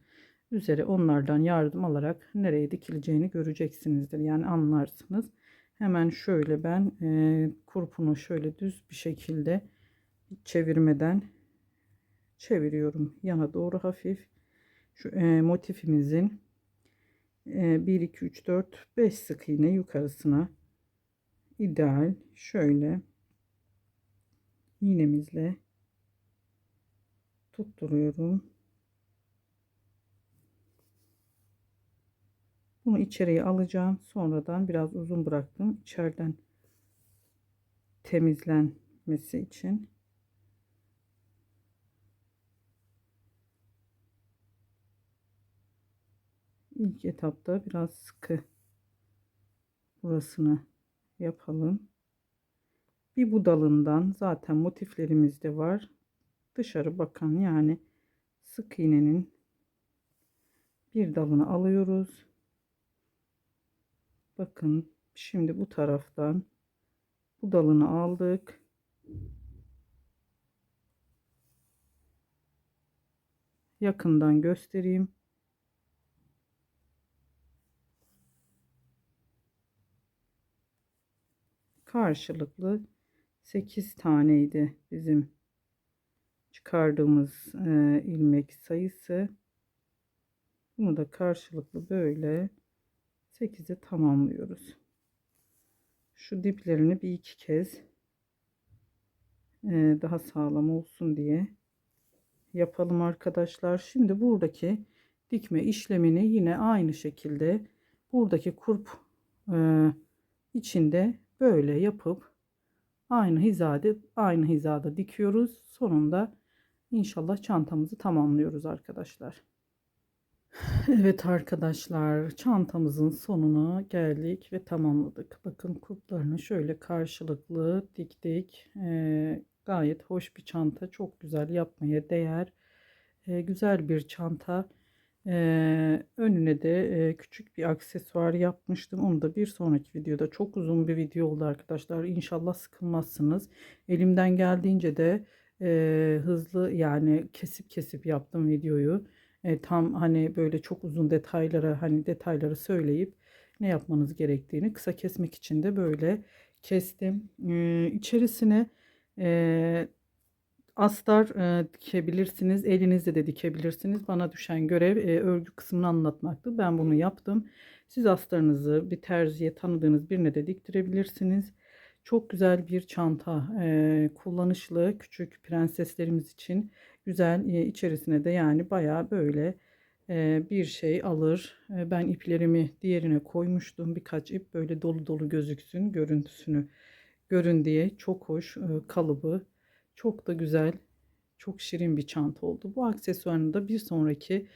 üzere onlardan yardım alarak nereye dikileceğini göreceksinizdir. Yani anlarsınız. Hemen şöyle ben kurpunu şöyle düz bir şekilde çevirmeden çeviriyorum. Yana doğru hafif. Şu motifimizin 1, 2, 3, 4, 5 sık iğne yukarısına ideal şöyle iğnemizle tutturuyorum. Bunu içeriye alacağım. Sonradan biraz uzun bıraktım. İçeriden temizlenmesi için. İlk etapta biraz sıkı burasını yapalım. Bir bu dalından zaten motiflerimiz de var. Dışarı bakan yani sık iğnenin bir dalını alıyoruz. Bakın şimdi bu taraftan bu dalını aldık. Yakından göstereyim. Karşılıklı 8 taneydi bizim çıkardığımız ilmek sayısı. Bunu da karşılıklı böyle 8'e tamamlıyoruz. Şu diplerini bir iki kez daha sağlam olsun diye yapalım arkadaşlar. Şimdi buradaki dikme işlemini yine aynı şekilde buradaki kurp içinde böyle yapıp aynı hizada dikiyoruz. Sonunda inşallah çantamızı tamamlıyoruz arkadaşlar. Evet arkadaşlar, çantamızın sonuna geldik ve tamamladık. Bakın kurplarını şöyle karşılıklı diktik. Gayet hoş bir çanta, çok güzel, yapmaya değer. Güzel bir çanta. Önüne de küçük bir aksesuar yapmıştım. Onu da bir sonraki videoda, çok uzun bir video oldu arkadaşlar. İnşallah sıkılmazsınız. Elimden geldiğince de hızlı, yani kesip kesip yaptım videoyu. Tam hani böyle çok uzun detayları söyleyip ne yapmanız gerektiğini kısa kesmek için de böyle kestim. İçerisine astar dikebilirsiniz. Elinizle de dikebilirsiniz. Bana düşen görev örgü kısmını anlatmaktı. Ben bunu yaptım. Siz astarınızı bir terziye, tanıdığınız birine de diktirebilirsiniz. Çok güzel bir çanta. Kullanışlı, küçük prenseslerimiz için güzel. İçerisine de yani bayağı böyle bir şey alır. Ben iplerimi diğerine koymuştum. Birkaç ip böyle dolu dolu gözüksün, görüntüsünü görün diye. Çok hoş kalıbı. Çok da güzel, çok şirin bir çanta oldu. Bu aksesuarını da bir sonraki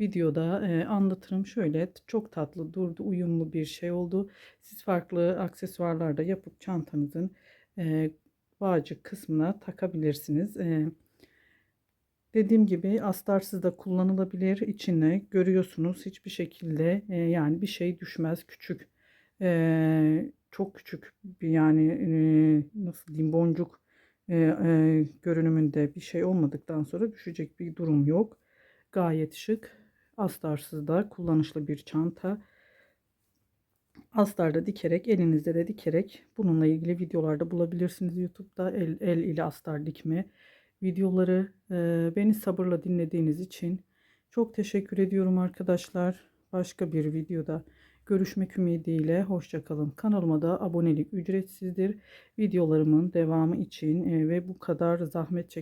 videoda anlatırım. Şöyle çok tatlı durdu, uyumlu bir şey oldu. Siz farklı aksesuarlar da yapıp çantanızın bağcık kısmına takabilirsiniz. Dediğim gibi astarsız da kullanılabilir. İçine görüyorsunuz hiçbir şekilde yani bir şey düşmez. Küçük, çok küçük bir, yani nasıl diyeyim, boncuk görünümünde bir şey olmadıktan sonra düşecek bir durum yok. Gayet şık, astarsız da kullanışlı bir çanta. Astarda dikerek, elinizde de dikerek bununla ilgili videolarda bulabilirsiniz. YouTube'da el ile astar dikme videoları. Beni sabırla dinlediğiniz için çok teşekkür ediyorum arkadaşlar. Başka bir videoda görüşmek ümidiyle hoşça kalın. Kanalıma da abonelik ücretsizdir. Videolarımın devamı için ve bu kadar zahmet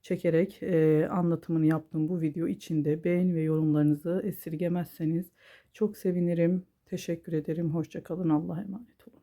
çekerek anlatımını yaptığım bu video için de beğeni ve yorumlarınızı esirgemezseniz çok sevinirim. Teşekkür ederim. Hoşça kalın. Allah'a emanet olun.